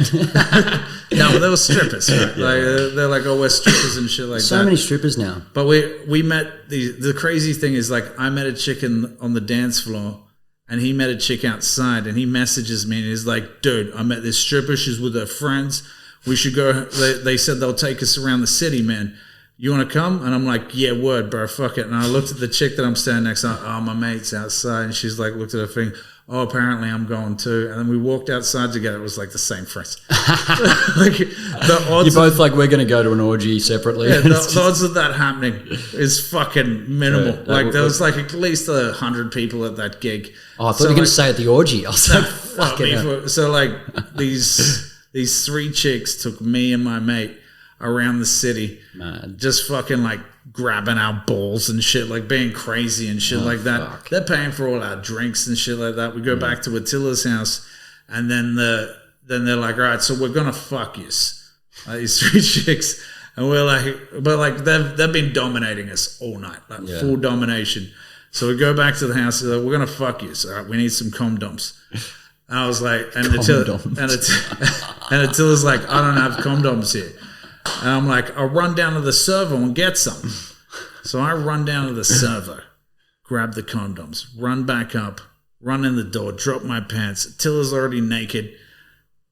S1: No, but they were strippers, right? Yeah. Like they're like, oh, we're strippers and shit like that.
S2: So many strippers now.
S1: But we met the crazy thing is, like, I met a chick on the dance floor, and he met a chick outside, and he messages me and he's like, dude, I met this stripper. She's with her friends. We should go. They said they'll take us around the city, man. You want to come? And I'm like, yeah, word, bro, fuck it. And I looked at the chick that I'm standing next to. Oh, my mate's outside. And she's like, looked at her thing. Oh, apparently I'm going too. And then we walked outside together. It was like the same friends. Like, the odds
S2: You're both like, we're going to go to an orgy separately.
S1: Yeah, the odds of that happening is fucking minimal.
S2: Yeah,
S1: like, there was like at least 100 people at that gig.
S2: Oh, I thought you were going to say at the orgy. I was like, fucking hell.
S1: So like these 3 chicks took me and my mate around the city, just fucking like grabbing our balls and shit, like being crazy and shit like that.
S2: Fuck.
S1: They're paying for all our drinks and shit like that. We go back to Attila's house, and then they're like, all right, so we're gonna fuck yous, these 3 chicks, and we're like, but like they've been dominating us all night, like full domination. So we go back to the house. They're like, we're gonna fuck yous. All right, we need some condoms. And I was like, and Attila's like, I don't have condoms here. And I'm like, I'll run down to the server and get some. So I run down to the server, grab the condoms, run back up, run in the door, drop my pants. Attila's already naked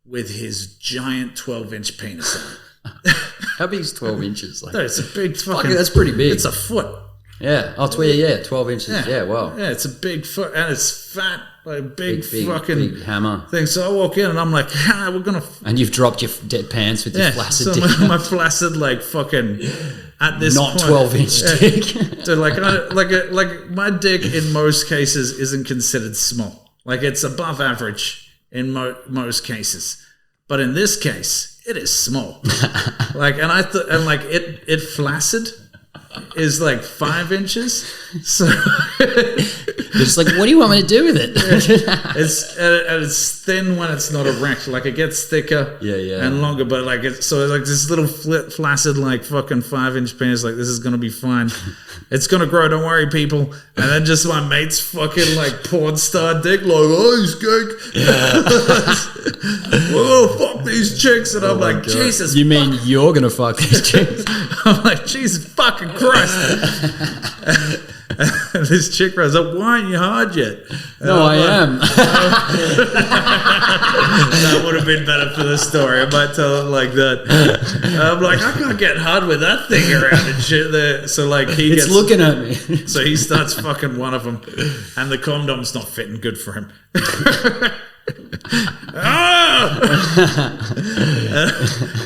S1: with his giant 12-inch penis on it.
S2: How big is 12 inches? Like,
S1: Dude, it's a big fucking...
S2: that's pretty big.
S1: It's a foot.
S2: Yeah. Oh, 12 inches. Yeah, wow.
S1: Yeah, it's a big foot, and it's fat, like big fucking
S2: big hammer
S1: thing. So I walk in, and I'm like, we're gonna...
S2: And you've dropped your dead pants with your flaccid dick.
S1: My flaccid, like, fucking... At this
S2: not
S1: point,
S2: 12-inch dick.
S1: So like my dick in most cases isn't considered small. Like, it's above average in most cases, but in this case, it is small. Like, and it flaccid is like 5 inches. So
S2: it's like, what do you want me to do with it?
S1: It's thin when it's not erect. Like, it gets thicker and longer, but like it's like this little flaccid, like fucking 5-inch penis. Like, this is gonna be fine. It's gonna grow. Don't worry, people. And then just my mate's fucking like porn star dick. Like, oh, he's gay. Whoa, fuck these chicks. And I'm like, God. Jesus.
S2: You mean you're gonna fuck these chicks?
S1: I'm like, Jesus fucking Christ. And this chick runs up, why aren't you hard yet? And
S2: no, I am.
S1: That would have been better for the story. I might tell it like that. I'm like, I can't get hard with that thing around and shit there. So like
S2: it's looking at me.
S1: So he starts fucking one of them, and the condom's not fitting good for him.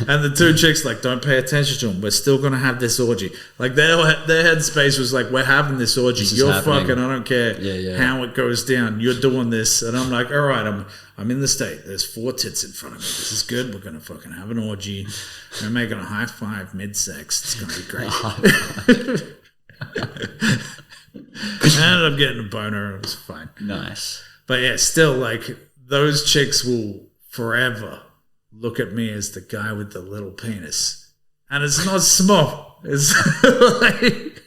S1: And the 2 chicks like, don't pay attention to him. We're still gonna have this orgy. Like their headspace was like, we're having this orgy. You're fucking. I don't care how it goes down. You're doing this, and I'm like, all right, I'm in the state. There's 4 tits in front of me. This is good. We're gonna fucking have an orgy. We're making a high five mid-sex. It's gonna be great. I ended up getting a boner. It was fine.
S2: Nice.
S1: But yeah, still, like, those chicks will forever look at me as the guy with the little penis. And it's not small. It's like,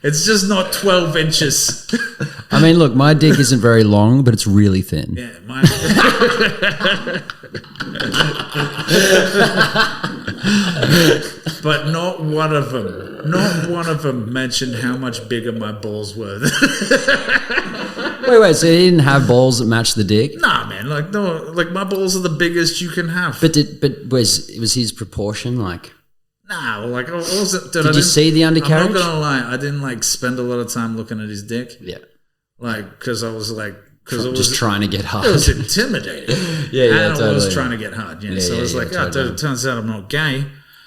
S1: it's just not 12 inches.
S2: I mean, look, my dick isn't very long, but it's really thin.
S1: Yeah, mine. But not one of them mentioned how much bigger my balls were.
S2: Wait, so he didn't have balls that matched the dick?
S1: Nah, man, like, no, like, my balls are the biggest you can have.
S2: But was his proportion like?
S1: Nah, well, like, I wasn't.
S2: Did you see the undercarriage?
S1: I'm not gonna lie, I didn't like spend a lot of time looking at his dick.
S2: Yeah,
S1: like, because I was like,
S2: just trying to get hard.
S1: It was intimidating.
S2: Yeah,
S1: and
S2: totally.
S1: I was trying to get hard. Yeah, so I was like, totally. It turns out I'm not gay.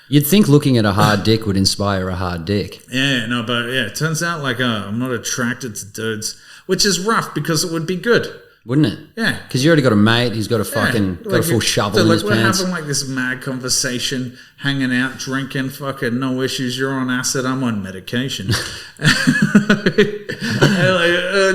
S2: You'd think looking at a hard dick would inspire a hard dick.
S1: Yeah, no, but yeah, it turns out like I'm not attracted to dudes, which is rough because it would be good.
S2: Wouldn't it?
S1: Yeah.
S2: Because you already got a mate. He's got a fucking got a full shovel in his
S1: we're
S2: pants.
S1: having like this mad conversation, hanging out, drinking, fucking no issues. You're on acid. I'm on medication.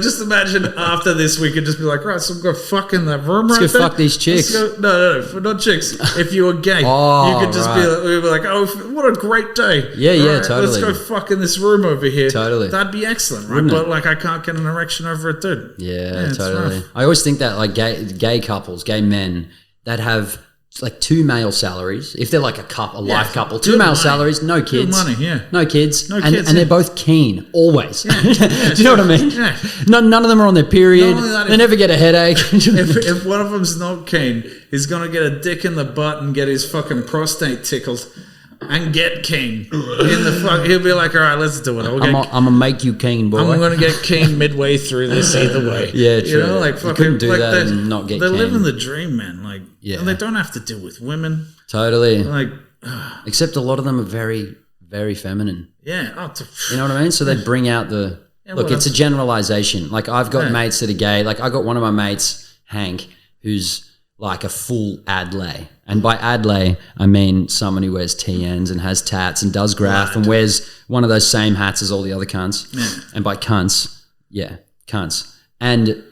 S1: Just imagine after this, we could just be like, right, so we'll go fuck in that room.
S2: Let's go fuck these chicks.
S1: No, not chicks. If you were gay, you could just be like, we'd be like, oh, what a great day.
S2: Yeah, totally.
S1: Let's go fuck in this room over here.
S2: Totally.
S1: That'd be excellent, right?
S2: Wouldn't
S1: But
S2: it?
S1: like, I can't get an erection over a dude.
S2: Yeah,
S1: it's
S2: totally.
S1: rough.
S2: I always think that like gay couples, gay men that have like 2 male salaries, if they're like a life couple, 2 male salaries, no kids.
S1: Good money, yeah.
S2: No kids.
S1: No
S2: and,
S1: kids,
S2: and they're both keen, always. Do you know what I mean?
S1: Yeah.
S2: None of them are on their period.
S1: Not only that,
S2: They never get a headache.
S1: If one of them's not keen, he's going to get a dick in the butt and get his fucking prostate tickled and get keen. He'll be like, all right, let's do it.
S2: I'm going to make you keen, boy.
S1: I'm going to get keen midway through this either way.
S2: Yeah, true.
S1: You know, like fucking,
S2: couldn't do
S1: like
S2: that and not get
S1: they're
S2: keen.
S1: living the dream, man. Like,
S2: Yeah.
S1: and they don't have to deal with women.
S2: Totally.
S1: Like,
S2: Except a lot of them are very, very feminine.
S1: yeah.
S2: You know what I mean? So they bring out the... Look, it's a generalization. Like, I've got mates that are gay. Like, I got one of my mates, Hank, who's like a full adlay. And by adlay, I mean someone who wears TNs and has tats and does graph and wears one of those same hats as all the other cunts.
S1: Yeah.
S2: And by cunts, cunts. And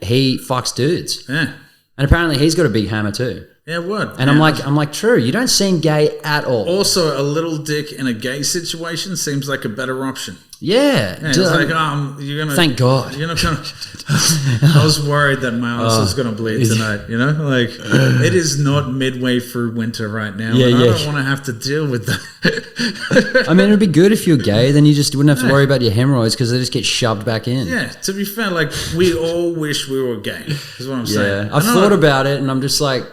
S2: he fucks dudes.
S1: Yeah.
S2: And apparently he's got a big hammer too.
S1: Yeah, what?
S2: And I'm like, true. You don't seem gay at all.
S1: Also, a little dick in a gay situation seems like a better option.
S2: Yeah.
S1: It's like, you're gonna.
S2: Thank God.
S1: You're not gonna. I was worried that my ass was gonna bleed tonight. You know, like it is not midway through winter right now.
S2: Yeah,
S1: and
S2: yeah.
S1: I don't want to have to deal with that.
S2: I mean, it'd be good if you're gay. Then you just wouldn't have to worry about your hemorrhoids because they just get shoved back in.
S1: Yeah. To be fair, like we all wish we were gay. Is what I'm saying.
S2: I've thought about it, and I'm just like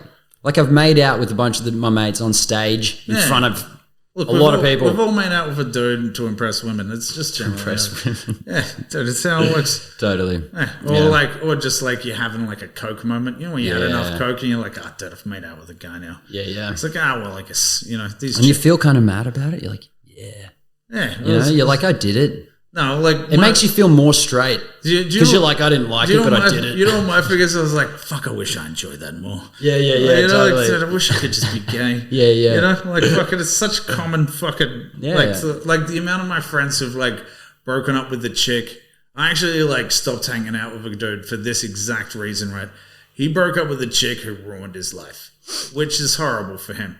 S2: I've made out with a bunch of my mates on stage in front of a lot of people.
S1: We've all made out with a dude to impress women. It's just generally
S2: Impress women.
S1: Yeah, dude, it's how it works.
S2: Totally.
S1: Yeah. Or just like you're having like a coke moment. You know, when you had
S2: Yeah.
S1: enough coke and you're like, oh, dude, I've made out with a guy now.
S2: Yeah.
S1: It's like, well, I guess, you know, these.
S2: And you feel kind of mad about it. You're like, yeah. You know, you're like, I did it.
S1: No, like
S2: it makes you feel more straight
S1: because
S2: you're like, I didn't like it, but I did it.
S1: You know what my figures? I was like, fuck, I wish I enjoyed that more.
S2: Yeah,
S1: you know,
S2: totally.
S1: like, I wish I could just be gay.
S2: Yeah.
S1: You know, like fucking, it's such common fucking like the amount of my friends who've like broken up with the chick. I actually like stopped hanging out with a dude for this exact reason, right? He broke up with a chick who ruined his life, which is horrible for him.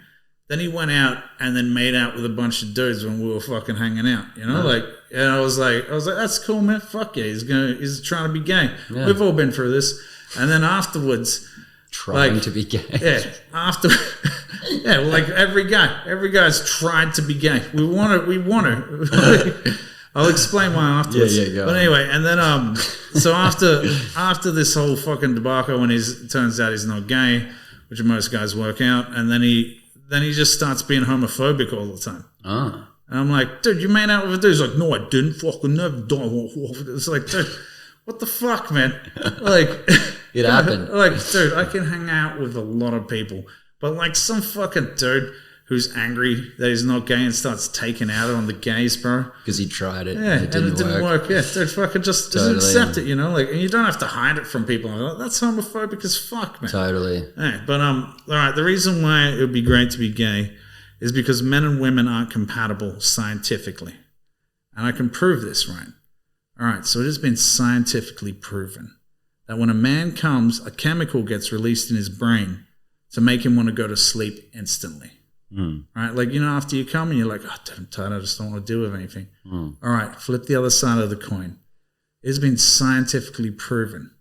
S1: Then he went out and then made out with a bunch of dudes when we were fucking hanging out, you know, like, and I was like, that's cool, man. Fuck yeah, he's trying to be gay. Yeah. We've all been through this. And then afterwards,
S2: trying to be gay.
S1: Yeah, like every guy's tried to be gay. We want to. I'll explain why afterwards.
S2: Go
S1: but
S2: on.
S1: anyway, and then so after this whole fucking debacle, when it turns out he's not gay, which most guys work out, and then he just starts being homophobic all the time.
S2: Ah.
S1: And I'm like, dude, you made out with a dude. He's like, no, I didn't. Fucking never done. It's like, dude, what the fuck, man? Like,
S2: it happened.
S1: Like, dude, I can hang out with a lot of people, but like some fucking dude who's angry that he's not gay and starts taking out on the gays, bro.
S2: Because he tried it.
S1: Yeah, and it didn't work. Yeah, dude, fucking just accept it, you know? Like, and you don't have to hide it from people. Like, that's homophobic as fuck, man.
S2: Totally.
S1: Yeah, but all right, the reason why it would be great to be gay is because men and women aren't compatible scientifically. And I can prove this, right? All right, so it has been scientifically proven that when a man comes, a chemical gets released in his brain to make him want to go to sleep instantly. Right? Like, you know, after you come and you're like, oh, I'm tired, I just don't want to deal with anything. All right, flip the other side of the coin. It's been scientifically proven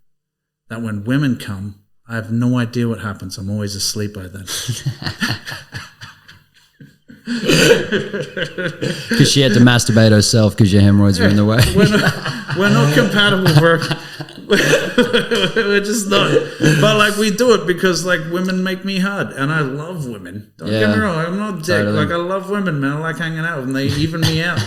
S1: that when women come, I have no idea what happens. I'm always asleep by then.
S2: Because she had to masturbate herself because your hemorrhoids were in the way.
S1: We're not compatible, bro. We're just not. But like we do it because like women make me hard, and I love women. Don't get me wrong. I'm not dick.
S2: Totally.
S1: Like I love women, man. I like hanging out with them. They even me out.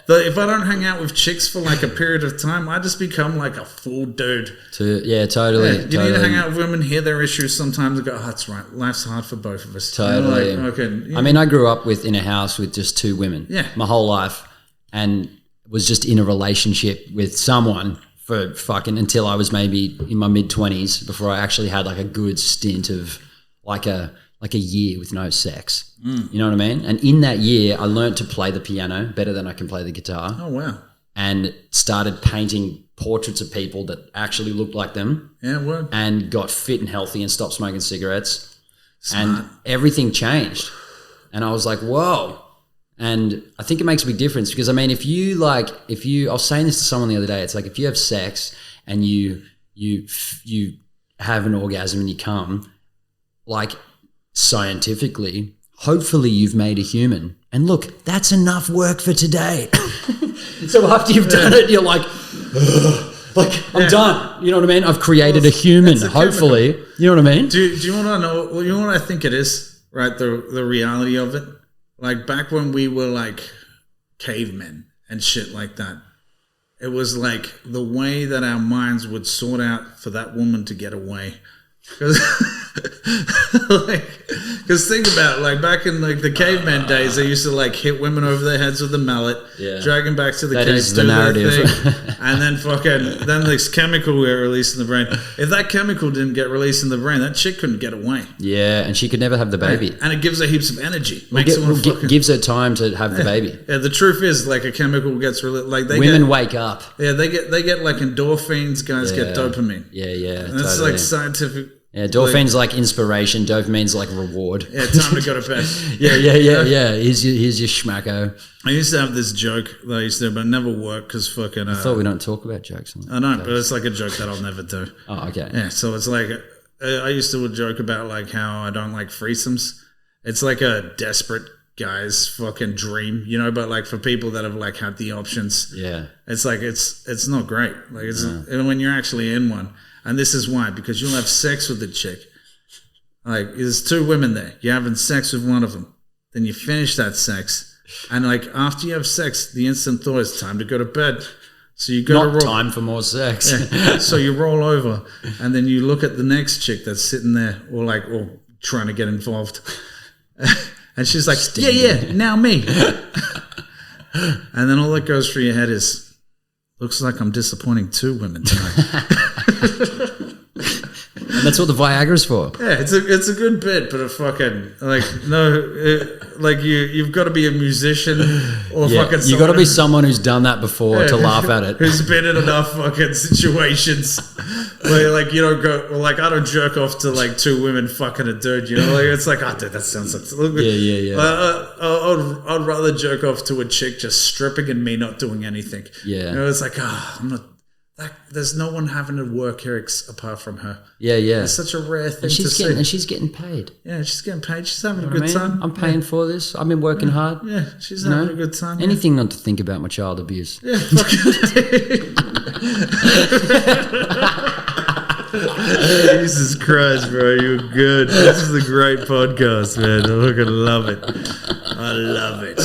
S1: But if I don't hang out with chicks for like a period of time, I just become like a full dude.
S2: Totally.
S1: You need to hang out with women, hear their issues sometimes, and go, oh, that's right. Life's hard for both of us.
S2: Totally.
S1: You know, like, okay.
S2: I mean, I grew up in a house with just 2 women.
S1: Yeah.
S2: My whole life, and was just in a relationship with someone for fucking until I was maybe in my mid-20s before I actually had like a good stint of like a year with no sex. You know what I mean? And in that year, I learned to play the piano better than I can play the guitar.
S1: Oh, wow.
S2: And started painting portraits of people that actually looked like them.
S1: Yeah, word.
S2: And got fit and healthy and stopped smoking cigarettes.
S1: Smart.
S2: And everything changed. And I was like, whoa. And I think it makes a big difference because, I mean, I was saying this to someone the other day, it's like if you have sex and you have an orgasm and you come, like scientifically, hopefully you've made a human. And look, that's enough work for today. So after you've done it, you're like, I'm done. You know what I mean? I've created a human, hopefully. Chemical. You know what I mean? Do
S1: you want to know? Well, you know what I think it is, right? The reality of it. Like back when we were like cavemen and shit like that, it was like the way that our minds would sort out for that woman to get away. Because think about it, like back in like the caveman days, they used to like hit women over their heads with a mallet, drag them back to the cave,
S2: is the narrative,
S1: and then this chemical got released in the brain. If that chemical didn't get released in the brain, that chick couldn't get away.
S2: Yeah, and she could never have the baby.
S1: And it gives her heaps of energy.
S2: Gives her time to have the baby.
S1: Yeah, the truth is, like a chemical gets released. Like
S2: women wake up.
S1: Yeah, they get like endorphins. Guys get dopamine.
S2: Yeah,
S1: and that's totally. Like scientific.
S2: Yeah, endorphins like inspiration, dopamine's like reward.
S1: Yeah, time to go to bed.
S2: yeah. Here's your schmacko.
S1: I used to have this joke that I used to do, but it never worked because fucking...
S2: I thought we don't talk about jokes.
S1: I know, but it's like a joke that I'll never do.
S2: Oh, okay.
S1: Yeah, so it's like... I used to joke about like how I don't like threesomes. It's like a desperate guy's fucking dream, you know, but like for people that have like had the options.
S2: Yeah.
S1: It's like, it's not great. Like it's when you're actually in one. And this is why, because you'll have sex with the chick. Like, there's two women there. You're having sex with one of them. Then you finish that sex. And, like, after you have sex, the instant thought is time to go to bed. So you go
S2: Not time for more sex.
S1: Yeah. So you roll over. And then you look at the next chick that's sitting there or trying to get involved. And she's like, yeah, now me. And then all that goes through your head is, looks like I'm disappointing two women tonight.
S2: And that's what the Viagra's for.
S1: Yeah, it's a good bit, but a fucking you've got to be a musician or fucking.
S2: You got to be someone who's done that before to laugh at it.
S1: Who's been in enough fucking situations where like you don't go. Well, like I don't jerk off to like two women fucking a dude. You know, like it's like dude, that sounds like
S2: yeah.
S1: I'd rather jerk off to a chick just stripping and me not doing anything.
S2: Yeah,
S1: you know, it's like I'm not. There's no one having to work here apart from her.
S2: Yeah.
S1: It's such a rare thing to see.
S2: And she's getting paid.
S1: Yeah, she's getting paid. She's having a good time.
S2: I'm paying for this. I've been working hard.
S1: Yeah, she's having a good time.
S2: Anything not to think about my child abuse.
S1: Yeah, Jesus Christ, bro, you're good. This is a great podcast, man. I fucking love it. I love it.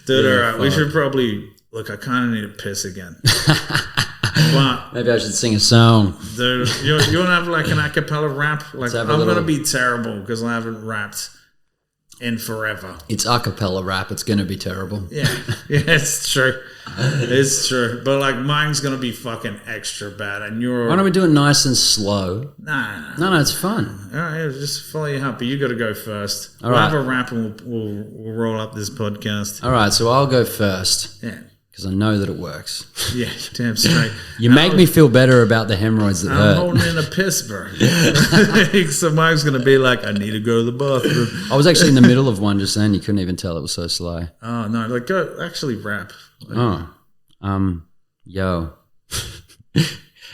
S1: Dude, all right, we should probably... Look, I kind of need to piss again. But,
S2: maybe I should sing a song.
S1: Dude, you want to have like an a cappella rap? Like I'm going to be terrible because I haven't rapped in forever.
S2: It's a cappella rap. It's going to be terrible.
S1: Yeah, it's true. It's true. But like mine's going to be fucking extra bad. And
S2: why don't we do it nice and slow?
S1: Nah.
S2: No, it's fun.
S1: All right, just follow your heart. But you got to go first.
S2: All right.
S1: We'll have a rap and we'll roll up this podcast.
S2: All right, so I'll go first.
S1: Yeah.
S2: Because I know that it works.
S1: Yeah, damn straight.
S2: You make me feel better about the hemorrhoids that hurt.
S1: I'm holding in a piss, bro. So mine's going to be like, I need to go to the bathroom.
S2: I was actually in the middle of one just then. You couldn't even tell it was so slow.
S1: Oh, no. Like, go actually rap. Like,
S2: yo.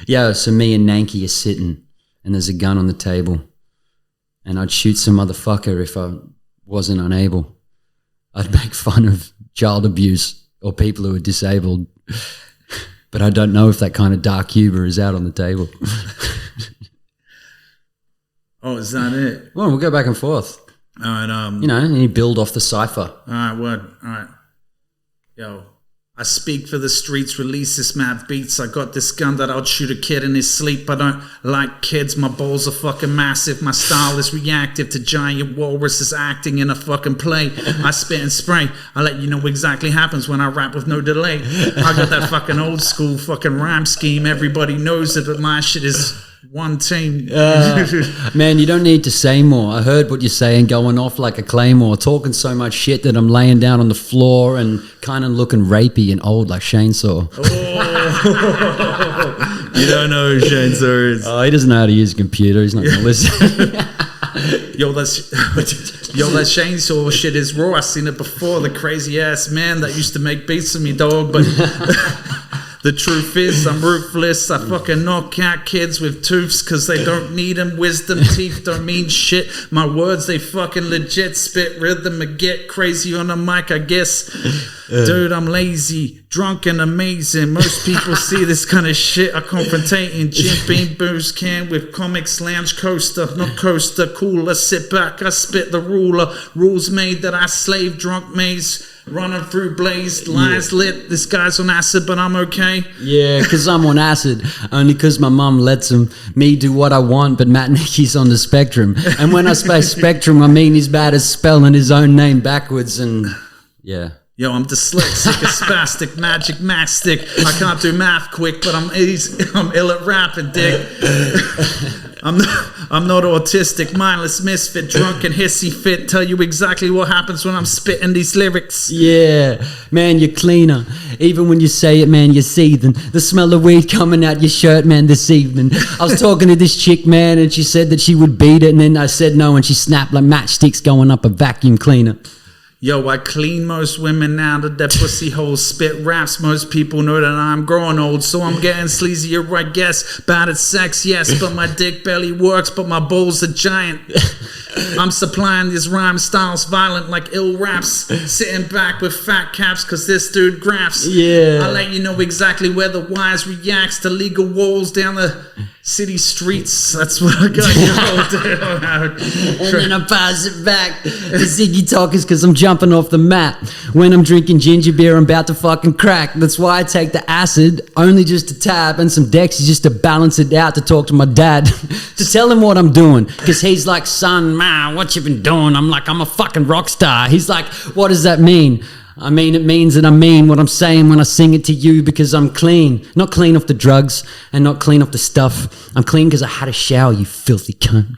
S2: Yo, so me and Nanky are sitting and there's a gun on the table. And I'd shoot some motherfucker if I wasn't unable. I'd make fun of child abuse or people who are disabled. But I don't know if that kind of dark humor is out on the table.
S1: Oh, is that it?
S2: Well, we'll go back and forth.
S1: All right.
S2: You know, and you build off the cipher.
S1: All right, word. All right. Yo, I speak for the streets, release this mad beats. I got this gun that I'll shoot a kid in his sleep. I don't like kids, my balls are fucking massive. My style is reactive to giant walruses acting in a fucking play. I spit and spray, I let you know exactly happens when I rap with no delay. I got that fucking old school fucking rhyme scheme. Everybody knows it, but my shit is one team.
S2: Man, you don't need to say more. I heard what you're saying, going off like a claymore, talking so much shit that I'm laying down on the floor and kind of looking rapey and old like Chainsaw.
S1: Oh. You don't know who Chainsaw is.
S2: Oh, he doesn't know how to use a computer. He's not going to listen.
S1: Yo, that Chainsaw shit is raw. I seen it before. The crazy ass man that used to make beats for me, dog. But the truth is, I'm ruthless. I fucking knock out kids with tooths because they don't need them. Wisdom teeth don't mean shit. My words, they fucking legit spit rhythm and get crazy on the mic, I guess. Dude, I'm lazy, drunk and amazing. Most people see this kind of shit. I confrontating Jim Beam booze can with comics lounge coaster, not coaster, cooler. Sit back, I spit the ruler. Rules made that I slave drunk maze. Running through blazed, lines lit. This guy's on acid, but I'm okay.
S2: Yeah, because I'm on acid. Only because my mum lets me do what I want, but Matt Nicky's on the spectrum. And when I say spectrum, I mean he's bad at spelling his own name backwards and yeah.
S1: Yo, I'm dyslexic, a spastic, magic mastic. I can't do math quick, but I'm ill at rapping, dick. I'm not autistic, mindless misfit, drunk and hissy fit. Tell you exactly what happens when I'm spitting these lyrics.
S2: Yeah, man, you're cleaner. Even when you say it, man, you're seething. The smell of weed coming out your shirt, man, this evening. I was talking to this chick, man, and she said that she would beat it, and then I said no, and she snapped like matchsticks going up a vacuum cleaner.
S1: Yo, I clean most women out of their pussy holes, spit raps. Most people know that I'm growing old, so I'm getting sleazier, I guess. Bad at sex, yes, but my dick barely works, but my balls are giant. I'm supplying these rhyme styles violent like ill raps. Sitting back with fat caps cause this dude graphs.
S2: Yeah.
S1: I'll let you know exactly where the wires reacts to legal walls down the city streets. That's what I got.
S2: And then I pass it back to Ziggy Talkers cause I'm jumping off the mat. When I'm drinking ginger beer, I'm about to fucking crack. That's why I take the acid, only just to tab, and some Dexy just to balance it out to talk to my dad. To tell him what I'm doing. Cause he's like, son, man, what you been doing? I'm like, I'm a fucking rock star. He's like, what does that mean? I mean, it means that I mean what I'm saying when I sing it to you because I'm clean. Not clean off the drugs and not clean off the stuff. I'm clean because I had a shower, you filthy cunt.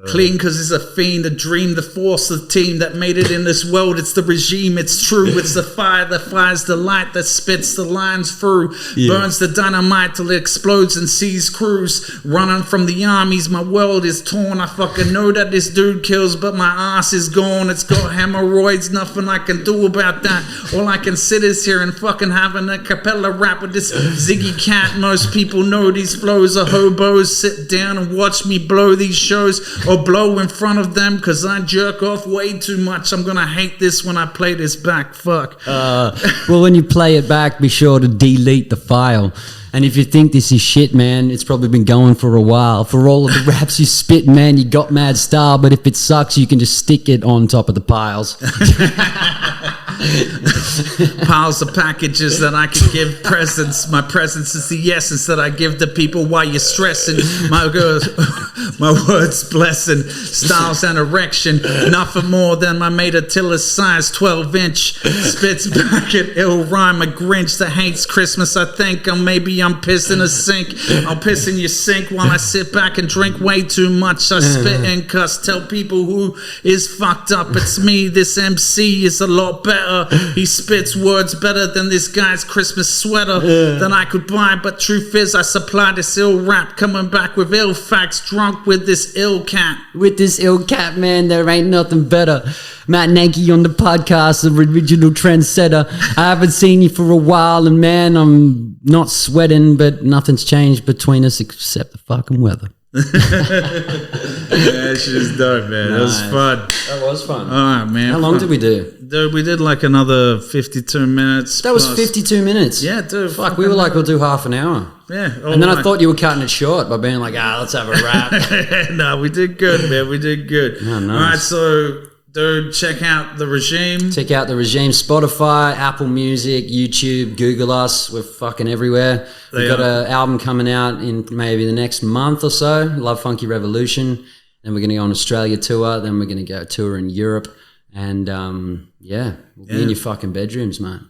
S1: Clean because it's a fiend, a dream, the force, the team that made it in this world. It's the regime, it's true. It's the fire that fires the light, that spits the lines through. Yeah. Burns the dynamite till it explodes and sees crews. Running from the armies, my world is torn. I fucking know that this dude kills, but my ass is gone. It's got hemorrhoids, nothing I can do about that. All I can sit is here and fucking having a cappella rap with this Ziggy cat. Most people know these flows are hobos. Sit down and watch me blow these shows. Or blow in front of them because I jerk off way too much. I'm gonna hate this when I play this back. Fuck.
S2: Well, when you play it back, be sure to delete the file. And if you think this is shit, man, it's probably been going for a while. For all of the raps you spit, man, you got mad style. But if it sucks, you can just stick it on top of the piles.
S1: Piles of packages that I can give presents. My presence is the essence that I give to people while you're stressing. My words blessing, styles and erection. Nothing more than my made of tiller size 12-inch. Spits back at ill rhyme, a Grinch that hates Christmas. I think I'm pissed in a sink. I'll piss in your sink while I sit back and drink way too much. I spit and cuss, tell people who is fucked up. It's me, this MC is a lot better. He spits words better than this guy's Christmas sweater that I could buy. But truth is, I supply this ill rap, coming back with ill facts, drunk with this ill cat.
S2: With this ill cat, man, there ain't nothing better. Matt Nanke on the podcast, the original trendsetter. I haven't seen you for a while, and man, I'm not sweating, but nothing's changed between us except the fucking weather.
S1: Yeah, that shit is dope, man. Nice. That was fun.
S2: That was fun.
S1: All right, man.
S2: How long did we do?
S1: Dude, we did like another 52 minutes.
S2: That was 52 minutes.
S1: Yeah, dude.
S2: Fuck, we were like, we'll do half an hour.
S1: Yeah.
S2: And then I thought you were cutting it short by being like, let's have a wrap.
S1: No, we did good, man. We did good.
S2: Oh, nice.
S1: All right, so Dude, check out The Regime.
S2: Check out The Regime, Spotify, Apple Music, YouTube, Google us. We're fucking everywhere. We've got an album coming out in maybe the next month or so, Love Funky Revolution. Then we're going to go on Australia tour. Then we're going to go tour in Europe. And we'll be in your fucking bedrooms, man.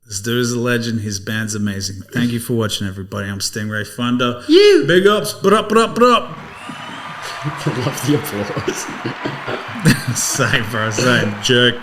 S1: This dude is a legend. His band's amazing. Thank you for watching, everybody. I'm Stingray Thunder. Big ups. But up.
S2: I love the applause.
S1: Say, bro. Say, jerk.